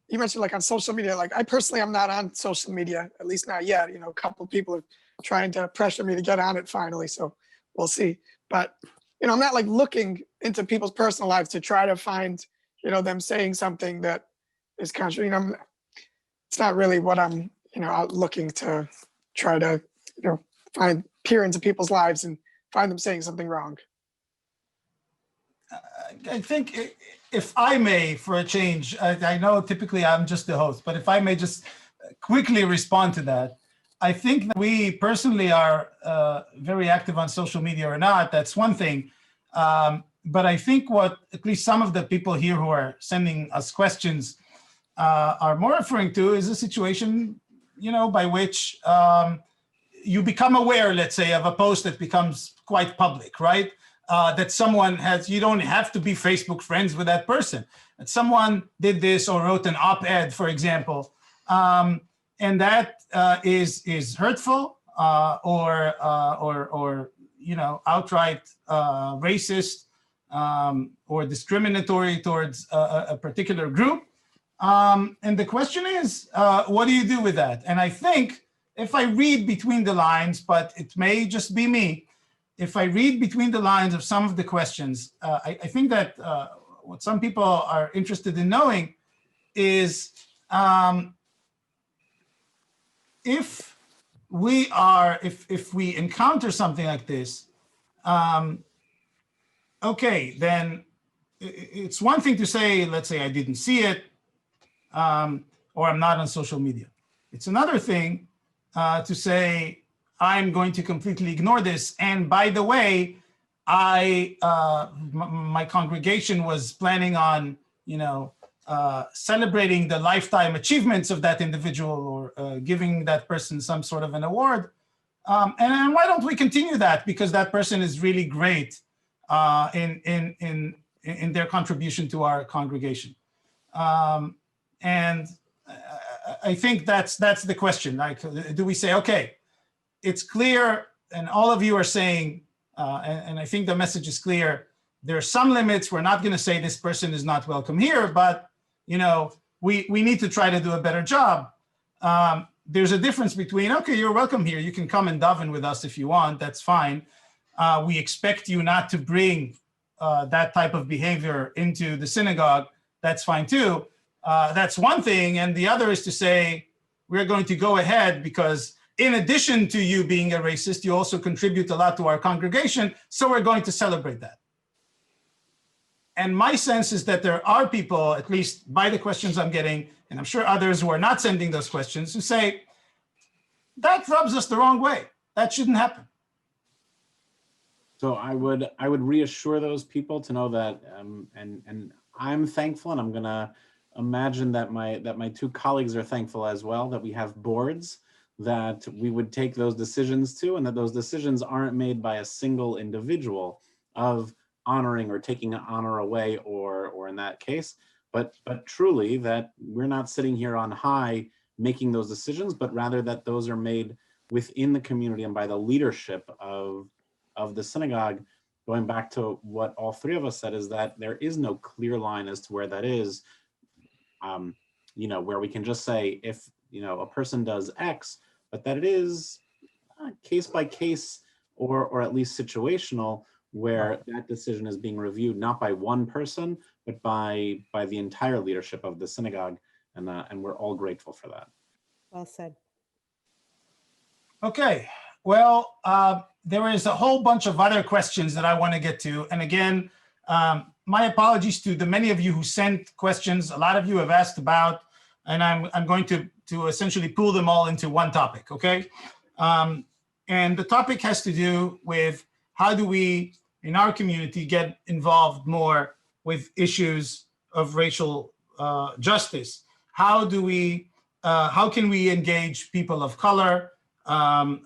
you mentioned like on social media, like I personally am not on social media, at least not yet. A couple of people are trying to pressure me to get on it finally. So we'll see. But, I'm not like looking into people's personal lives to try to find, them saying something that is contrary. It's not really what I'm, out looking to try to, peer into people's lives and find them saying something wrong. I think if I may, for a change, I know typically I'm just the host, but if I may just quickly respond to that, I think that we personally are very active on social media or not, that's one thing. But I think what at least some of the people here who are sending us questions are more referring to is a situation, by which you become aware, let's say, of a post that becomes quite public, right? That someone has, you don't have to be Facebook friends with that person. That someone did this or wrote an op-ed, for example, and that is hurtful or outright racist or discriminatory towards a particular group. And the question is, what do you do with that? And I think if I read between the lines, but it may just be me, if I read between the lines of some of the questions, I think that what some people are interested in knowing is if we encounter something like this, okay, then it's one thing to say, let's say I didn't see it, or I'm not on social media. It's another thing to say, I'm going to completely ignore this. And by the way, my congregation was planning on, celebrating the lifetime achievements of that individual or giving that person some sort of an award. And why don't we continue that? Because that person is really great in their contribution to our congregation. And I think that's the question. Like, do we say, okay, it's clear, and all of you are saying, and I think the message is clear, there are some limits. We're not going to say this person is not welcome here, but we need to try to do a better job. There's a difference between, okay, you're welcome here. You can come and daven with us if you want. That's fine. We expect you not to bring that type of behavior into the synagogue. That's fine too. That's one thing. And the other is to say, we're going to go ahead because in addition to you being a racist, you also contribute a lot to our congregation. So we're going to celebrate that. And my sense is that there are people, at least by the questions I'm getting, and I'm sure others who are not sending those questions, who say, that rubs us the wrong way. That shouldn't happen. So I would reassure those people to know that, and I'm thankful, and I'm gonna imagine that my two colleagues are thankful as well, that we have boards that we would take those decisions to, and that those decisions aren't made by a single individual of honoring or taking an honor away, or in that case, but truly that we're not sitting here on high making those decisions, but rather that those are made within the community and by the leadership of the synagogue. Going back to what all three of us said, is that there is no clear line as to where that is, where we can just say if a person does X, but that it is case by case or at least situational, where that decision is being reviewed not by one person, but by the entire leadership of the synagogue, and we're all grateful for that. Well said. Okay, well, there is a whole bunch of other questions that I want to get to. And again, my apologies to the many of you who sent questions. A lot of you have asked about, and I'm going to essentially pool them all into one topic, okay? And the topic has to do with how do we, in our community, get involved more with issues of racial justice? How can we engage people of color? There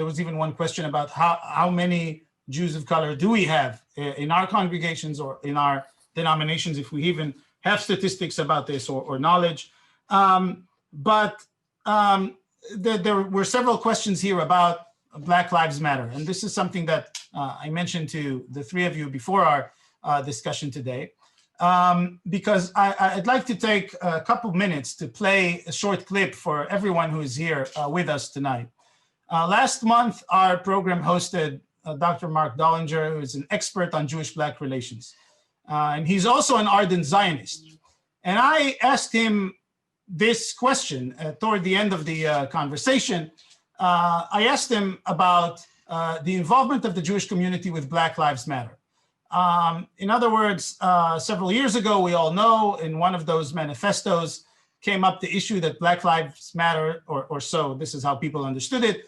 was even one question about how many Jews of color do we have in our congregations or in our denominations, if we even have statistics about this or knowledge. There were several questions here about Black Lives Matter. And this is something that I mentioned to the three of you before our discussion today, because I'd like to take a couple minutes to play a short clip for everyone who is here with us tonight. Last month, our program hosted Dr. Mark Dollinger, who is an expert on Jewish-Black relations. And he's also an ardent Zionist. And I asked him this question toward the end of the conversation. I asked him about the involvement of the Jewish community with Black Lives Matter. In other words, several years ago, we all know in one of those manifestos came up the issue that Black Lives Matter, or so, this is how people understood it,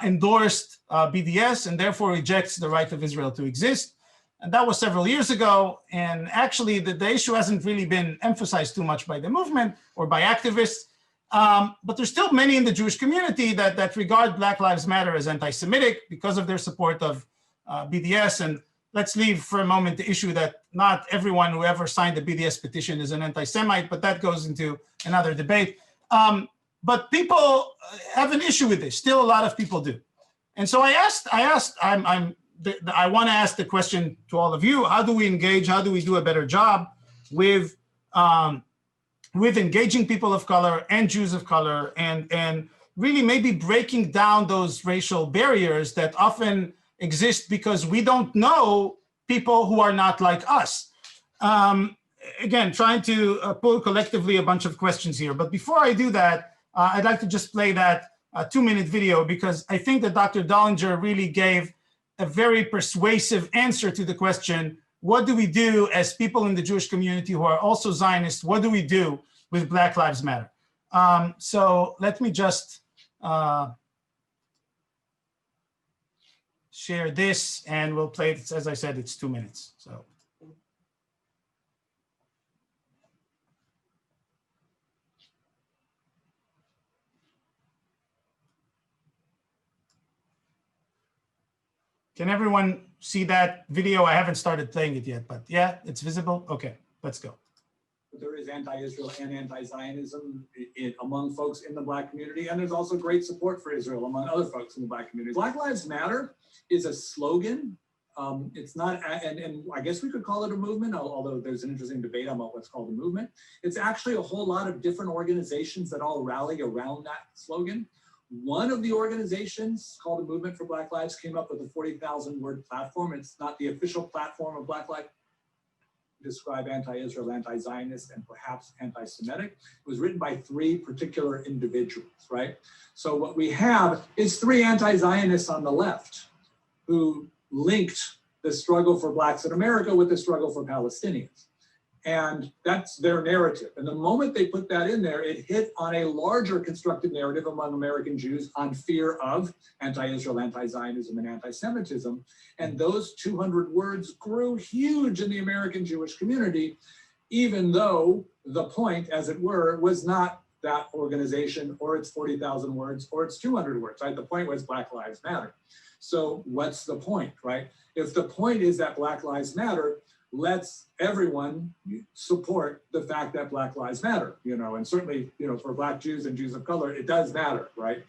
endorsed BDS and therefore rejects the right of Israel to exist. And that was several years ago. And actually, the issue hasn't really been emphasized too much by the movement or by activists. But there's still many in the Jewish community that regard Black Lives Matter as anti-Semitic because of their support of BDS. And let's leave for a moment the issue that not everyone who ever signed the BDS petition is an anti-Semite, but that goes into another debate. But people have an issue with this. Still, a lot of people do. And so I want to ask the question to all of you: how do we engage? How do we do a better job with engaging people of color and Jews of color, and really maybe breaking down those racial barriers that often exist because we don't know people who are not like us? Again, trying to pull collectively a bunch of questions here. But before I do that, I'd like to just play that 2-minute video, because I think that Dr. Dollinger really gave a very persuasive answer to the question, what do we do as people in the Jewish community who are also Zionists? What do we do with Black Lives Matter? So let me just share this, and we'll play it. As I said, it's 2 minutes. So. Can everyone see that video? I haven't started playing it yet, but yeah, it's visible. Okay, let's go. There is anti-Israel and anti-Zionism among folks in the Black community, and there's also great support for Israel among other folks in the Black community. Black Lives Matter is a slogan. It's not, and I guess we could call it a movement, although there's an interesting debate about what's called a movement. It's actually a whole lot of different organizations that all rally around that slogan. One of the organizations, called the Movement for Black Lives, came up with a 40,000 word platform. It's not the official platform of Black Lives. Describe anti-Israel, anti-Zionist, and perhaps anti-Semitic. It was written by 3 particular individuals, right? So what we have is 3 anti-Zionists on the left who linked the struggle for Blacks in America with the struggle for Palestinians. And that's their narrative. And the moment they put that in there, it hit on a larger constructed narrative among American Jews on fear of anti-Israel, anti-Zionism, and anti-Semitism. And those 200 words grew huge in the American Jewish community, even though the point, as it were, was not that organization or its 40,000 words or its 200 words, right? The point was Black Lives Matter. So what's the point, right? If the point is that Black Lives Matter, let's everyone support the fact that Black Lives Matter, and certainly, for Black Jews and Jews of color, it does matter, right?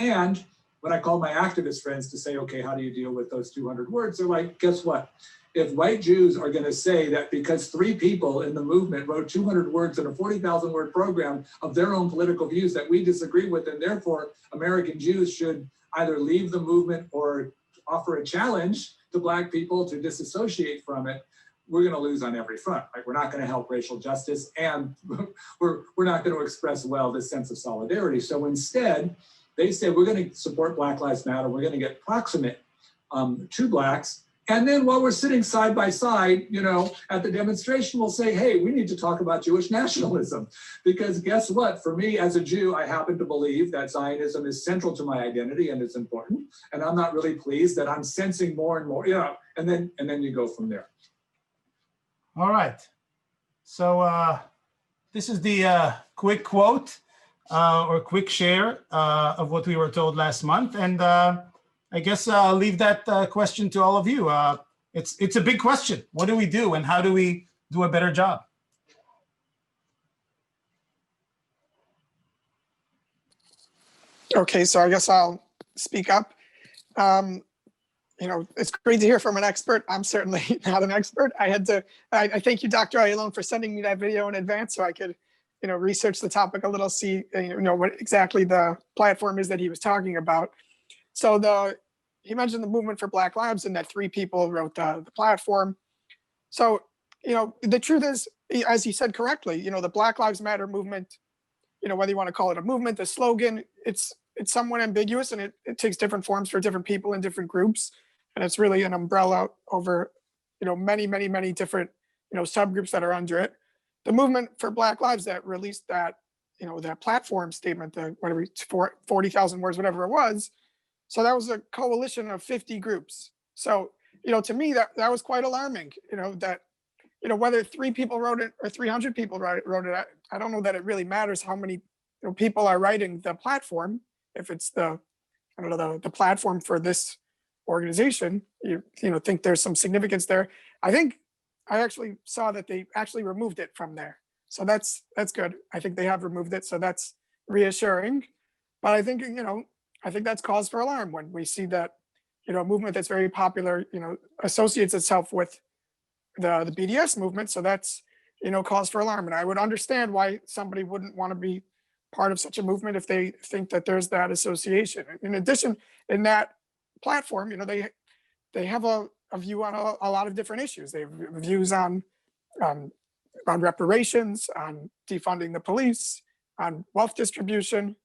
And when I call my activist friends to say, okay, how do you deal with those 200 words? They're like, guess what? If white Jews are going to say that because 3 people in the movement wrote 200 words in a 40,000 word program of their own political views that we disagree with, and therefore American Jews should either leave the movement or offer a challenge to Black people to disassociate from it, we're going to lose on every front. Right? We're not going to help racial justice, and we're not going to express well this sense of solidarity. So instead, they say we're going to support Black Lives Matter. We're going to get proximate to Blacks, and then while we're sitting side by side, at the demonstration, we'll say, hey, we need to talk about Jewish nationalism, because guess what? For me, as a Jew, I happen to believe that Zionism is central to my identity and it's important, and I'm not really pleased that I'm sensing more and more, and then you go from there. All right. So this is the quick quote or quick share of what we were told last month. And I guess I'll leave that question to all of you. It's a big question. What do we do, and how do we do a better job? Okay, so I guess I'll speak up. You know, it's great to hear from an expert. I'm certainly not an expert. I thank you, Dr. Ayalon, for sending me that video in advance so I could, you know, research the topic a little, see, you know, what exactly the platform is that he was talking about. So he mentioned the Movement for Black Lives and that 3 people wrote the platform. So, you know, the truth is, as he said correctly, you know, the Black Lives Matter movement, you know, whether you want to call it a movement, the slogan, it's somewhat ambiguous, and it takes different forms for different people in different groups. And it's really an umbrella over, you know, many, many, many different, you know, subgroups that are under it. The Movement for Black Lives that released that, you know, that platform statement, the whatever, 40,000 words, whatever it was. So that was a coalition of 50 groups. So, you know, to me, that was quite alarming, you know, that, you know, whether 3 people wrote it or 300 people wrote it, I don't know that it really matters how many, you know, people are writing the platform. If it's the, I don't know, the platform for this organization, you know, think there's some significance there. I actually saw that they actually removed it from there. So that's good. I think they have removed it. So that's reassuring. But I think, you know, I think that's cause for alarm when we see that, you know, a movement that's very popular, you know, associates itself with the BDS movement. So that's, you know, cause for alarm. And I would understand why somebody wouldn't want to be part of such a movement if they think that there's that association. In addition, in that platform, you know, they have a view on a lot of different issues. They have views on reparations, on defunding the police, on wealth distribution,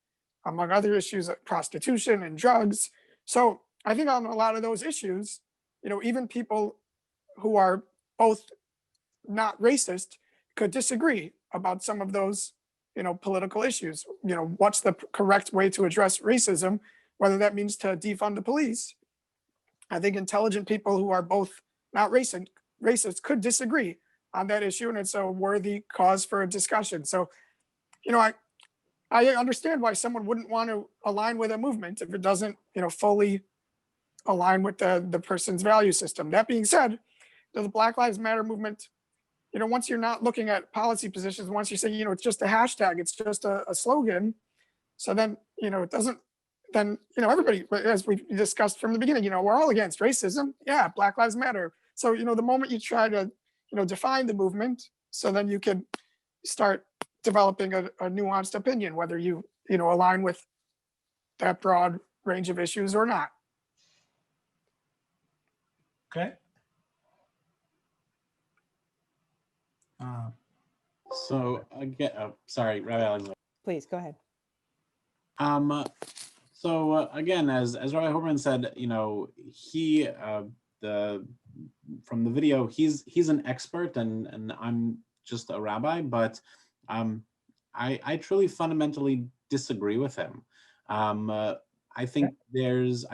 among other issues, like prostitution and drugs. So I think on a lot of those issues, you know, even people who are both not racist could disagree about some of those, you know, political issues. You know, what's the correct way to address racism, whether that means to defund the police. I think intelligent people who are both not racist could disagree on that issue, and it's a worthy cause for a discussion. So, you know, I understand why someone wouldn't want to align with a movement if it doesn't, you know, fully align with the person's value system. That being said, the Black Lives Matter movement, you know, once you're not looking at policy positions, once you say, you know, it's just a hashtag, it's just a slogan. So then, you know, it doesn't, then, you know, everybody, as we discussed from the beginning, you know, we're all against racism. Yeah, Black Lives Matter. So, you know, the moment you try to, you know, define the movement, so then you can start developing a nuanced opinion, whether you know, align with that broad range of issues or not. Okay. So again, sorry, Rabbi Alexander. Please go ahead. So again, as Rabbi Hoberman said, you know, he from the video, he's an expert, and I'm just a rabbi, but I truly fundamentally disagree with him. I think there's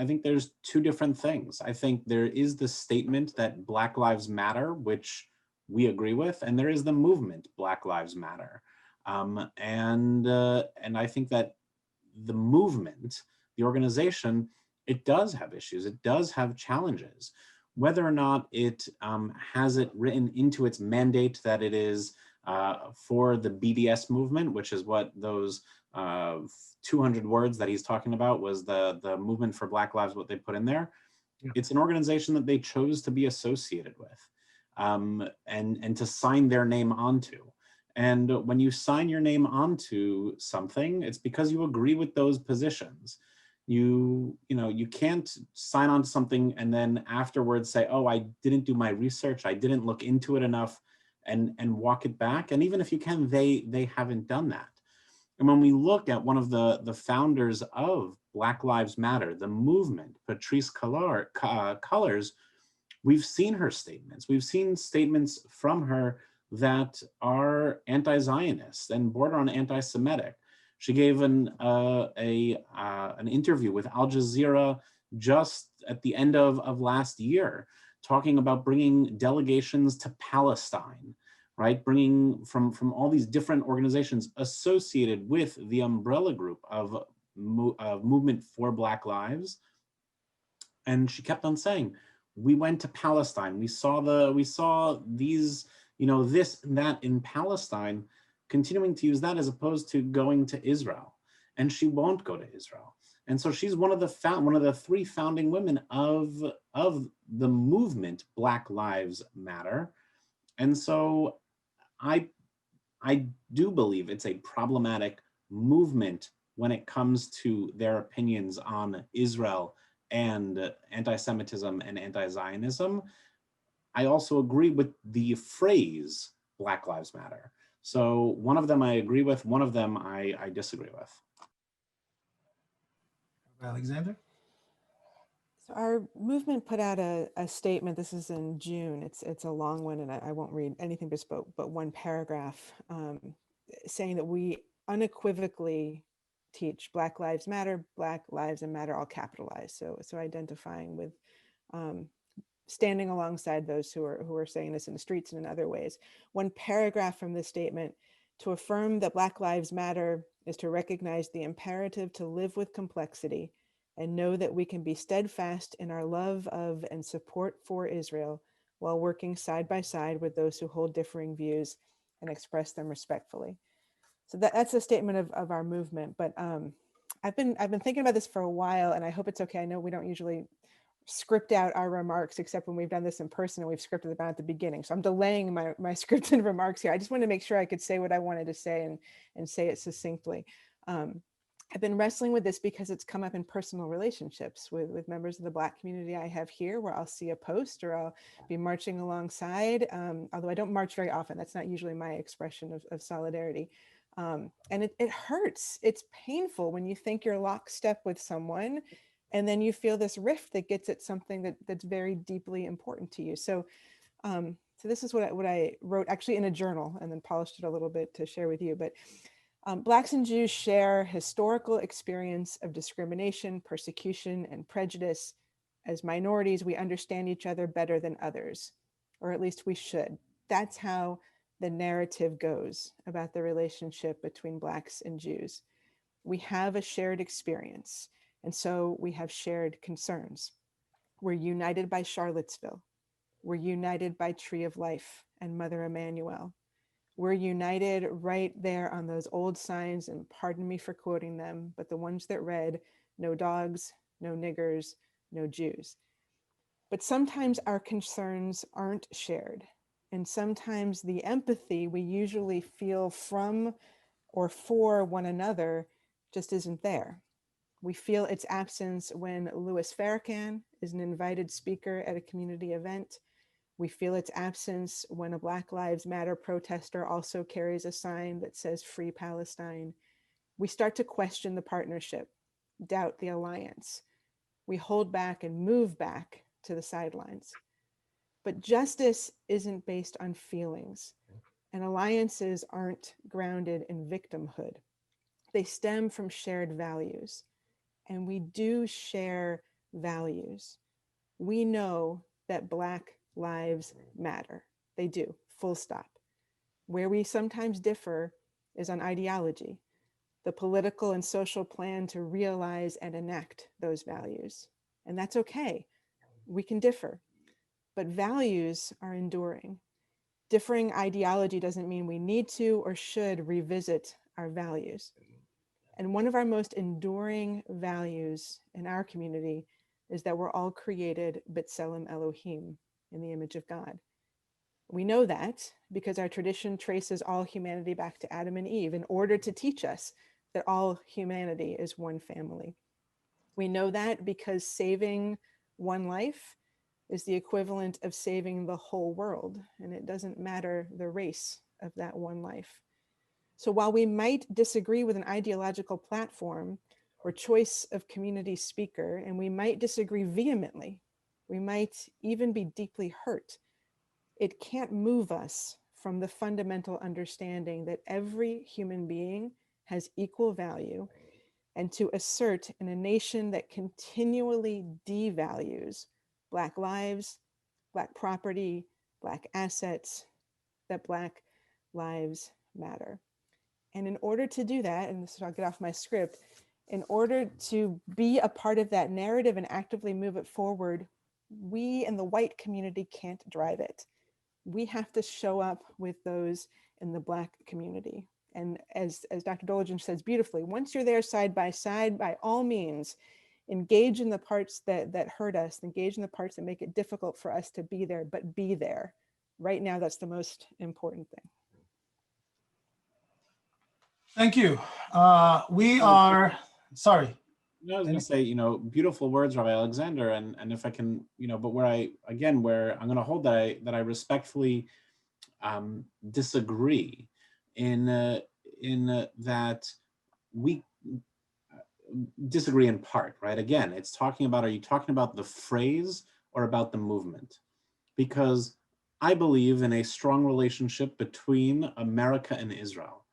2 different things. I think there is the statement that Black Lives Matter, which we agree with, and there is the movement Black Lives Matter, and I think that the movement, the organization, it does have issues. It does have challenges. Whether or not it has it written into its mandate that it is for the BDS movement, which is what those 200 words that he's talking about was the movement for Black Lives, what they put in there. Yeah. It's an organization that they chose to be associated with and to sign their name onto. And when you sign your name onto something, it's because you agree with those positions. You can't sign on to something and then afterwards say, oh, I didn't do my research, I didn't look into it enough, and walk it back. And even if you can, they haven't done that. And when we look at one of the founders of Black Lives Matter, the movement, Patrisse Cullors, we've seen her statements. We've seen statements from her that are anti-Zionist and border on anti-Semitic. She gave an interview with Al Jazeera just at the end of last year, talking about bringing delegations to Palestine, right? Bringing from all these different organizations associated with the umbrella group of Movement for Black Lives. And she kept on saying, we went to Palestine. We saw these, you know, this and that in Palestine, continuing to use that as opposed to going to Israel. And she won't go to Israel. And so she's one of the three founding women of the movement Black Lives Matter. And so I do believe it's a problematic movement when it comes to their opinions on Israel and anti-Semitism and anti-Zionism. I also agree with the phrase Black Lives Matter. So one of them I agree with, one of them I disagree with. Alexander? So our movement put out a statement. This is in June. It's a long one, and I won't read anything bespoke, but one paragraph saying that we unequivocally teach Black Lives Matter, Black Lives and Matter all capitalized. So identifying with standing alongside those who are saying this in the streets and in other ways. One paragraph from this statement: to affirm that Black Lives Matter is to recognize the imperative to live with complexity and know that we can be steadfast in our love of and support for Israel while working side by side with those who hold differing views and express them respectfully. So that's a statement of our movement. But I've been thinking about this for a while, and I hope it's okay. I know we don't usually script out our remarks except when we've done this in person and we've scripted them out at the beginning. So I'm delaying my scripted remarks here. I just wanted to make sure I could say what I wanted to say and say it succinctly. I've been wrestling with this because it's come up in personal relationships with members of the Black community I have here, where I'll see a post or I'll be marching alongside, although I don't march very often. That's not usually my expression of solidarity. And it hurts. It's painful when you think you're lockstep with someone and then you feel this rift that gets at something that's very deeply important to you. So this is what I wrote actually in a journal and then polished it a little bit to share with you. But Blacks and Jews share historical experience of discrimination, persecution, and prejudice. As minorities, we understand each other better than others, or at least we should. That's how the narrative goes about the relationship between Blacks and Jews. We have a shared experience, and so we have shared concerns. We're united by Charlottesville. We're united by Tree of Life and Mother Emanu-El. We're united right there on those old signs, and pardon me for quoting them, but the ones that read, "No dogs, no niggers, no Jews." But sometimes our concerns aren't shared. And sometimes the empathy we usually feel from or for one another just isn't there. We feel its absence when Louis Farrakhan is an invited speaker at a community event. We feel its absence when a Black Lives Matter protester also carries a sign that says "Free Palestine." We start to question the partnership, doubt the alliance. We hold back and move back to the sidelines. But justice isn't based on feelings, and alliances aren't grounded in victimhood. They stem from shared values, and we do share values. We know that Black lives matter. They do, full stop. Where we sometimes differ is on ideology, the political and social plan to realize and enact those values. And that's okay. We can differ, but values are enduring. Differing ideology doesn't mean we need to or should revisit our values. And one of our most enduring values in our community is that we're all created b'tselem Elohim, in the image of God. We know that because our tradition traces all humanity back to Adam and Eve in order to teach us that all humanity is one family. We know that because saving one life is the equivalent of saving the whole world, and it doesn't matter the race of that one life. So while we might disagree with an ideological platform or choice of community speaker, and we might disagree vehemently, we might even be deeply hurt, it can't move us from the fundamental understanding that every human being has equal value, and to assert in a nation that continually devalues Black lives, Black property, Black assets, that Black lives matter. And in order to do that, and this is, I'll get off my script, in order to be a part of that narrative and actively move it forward, we in the white community can't drive it. We have to show up with those in the Black community. And as Dr. Dolgen says beautifully, once you're there side, by all means, engage in the parts that hurt us, engage in the parts that make it difficult for us to be there, but be there. Right now, that's the most important thing. Thank you. We are, sorry. No, I was going to say, beautiful words, Rabbi Alexander, and if I can, but where I'm going to hold that I respectfully disagree in that we disagree in part, right? Again, it's talking about, are you talking about the phrase or about the movement? Because I believe in a strong relationship between America and Israel.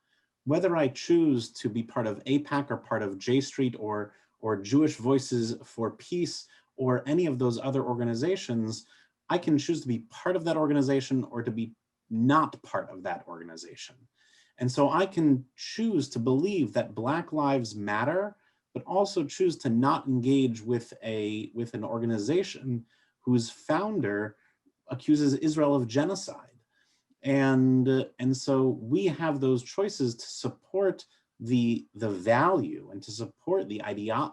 Whether I choose to be part of AIPAC or part of J Street or Jewish Voices for Peace or any of those other organizations, I can choose to be part of that organization or to be not part of that organization. And so I can choose to believe that Black Lives Matter, but also choose to not engage with an organization whose founder accuses Israel of genocide. And so we have those choices to support the value and to support the idea,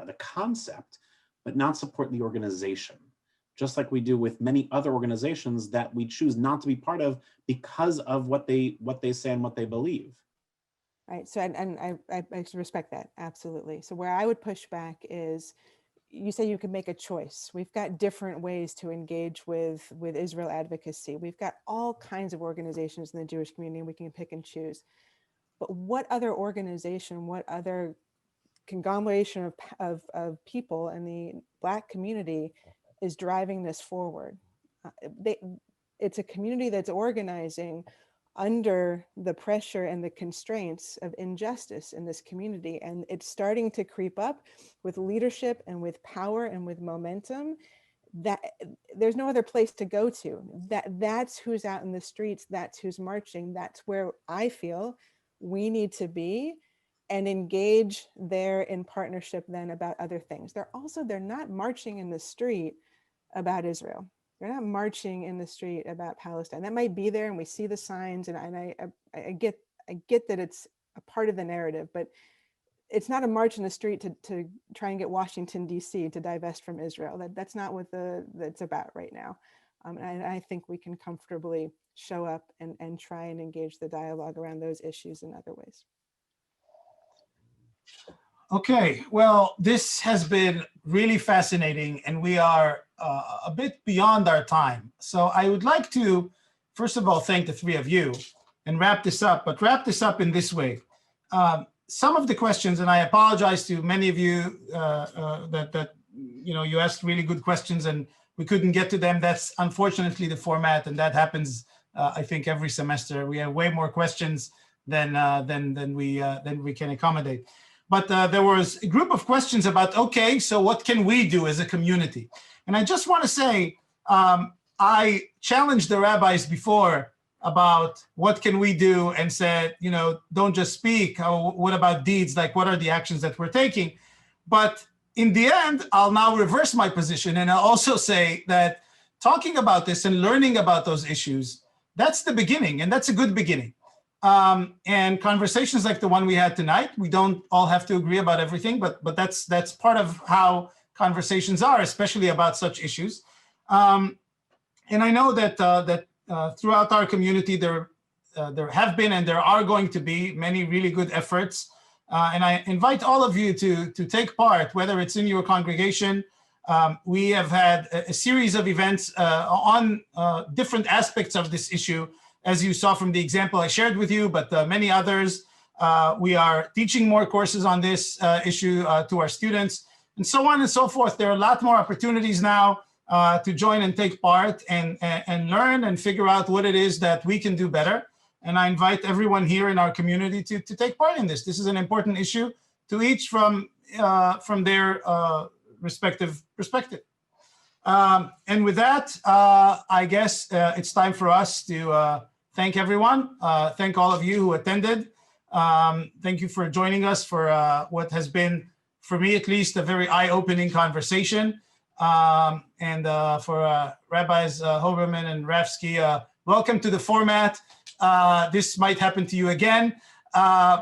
the concept, but not support the organization. Just like we do with many other organizations that we choose not to be part of because of what they say and what they believe. Right. So, I respect that. Absolutely. So where I would push back is, you say you can make a choice. We've got different ways to engage with Israel advocacy. We've got all kinds of organizations in the Jewish community, and we can pick and choose. But what other organization, what other conglomeration of people in the Black community is driving this forward? It's a community that's organizing under the pressure and the constraints of injustice in this community. And it's starting to creep up with leadership and with power and with momentum that there's no other place to go to. That's who's out in the streets, that's who's marching, that's where I feel we need to be and engage there in partnership then about other things. They're not marching in the street about Israel. They're not marching in the street about Palestine. That might be there, and we see the signs, and I get that it's a part of the narrative, but it's not a march in the street to try and get Washington, D.C. to divest from Israel. That's not what that's about right now. And I think we can comfortably show up and try and engage the dialogue around those issues in other ways. Okay, well, this has been really fascinating, and we are a bit beyond our time. So I would like to, first of all, thank the three of you and wrap this up, but wrap this up in this way. Some of the questions, and I apologize to many of you that you asked really good questions and we couldn't get to them. That's unfortunately the format, and that happens, I think, every semester. We have way more questions than we can accommodate. But there was a group of questions about, okay, so what can we do as a community? And I just want to say, I challenged the rabbis before about what can we do, and said, don't just speak. What about deeds? Like, what are the actions that we're taking? But in the end, I'll now reverse my position. And I'll also say that talking about this and learning about those issues, that's the beginning, and that's a good beginning. And conversations like the one we had tonight, we don't all have to agree about everything, but that's part of how conversations are, especially about such issues. And I know that throughout our community, there have been and there are going to be many really good efforts. And I invite all of you to take part, whether it's in your congregation. We have had a series of events on different aspects of this issue, as you saw from the example I shared with you, but many others. We are teaching more courses on this issue to our students, and so on and so forth. There are a lot more opportunities now to join and take part and learn and figure out what it is that we can do better. And I invite everyone here in our community to take part in this. This is an important issue to each from their respective perspective. And with that, I guess it's time for us to thank everyone. Thank all of you who attended. Thank you for joining us for what has been, for me at least, a very eye-opening conversation. And for Rabbis Hoberman and Ravski, welcome to the format. this might happen to you again,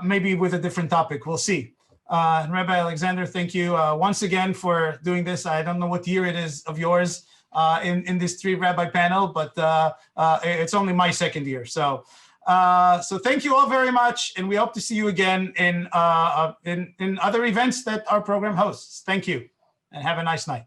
maybe with a different topic. We'll see. And Rabbi Alexander, thank you once again for doing this. I don't know what year it is of yours in this 3-rabbi panel, but it's only my 2nd year. So thank you all very much, and we hope to see you again in other events that our program hosts. Thank you, and have a nice night.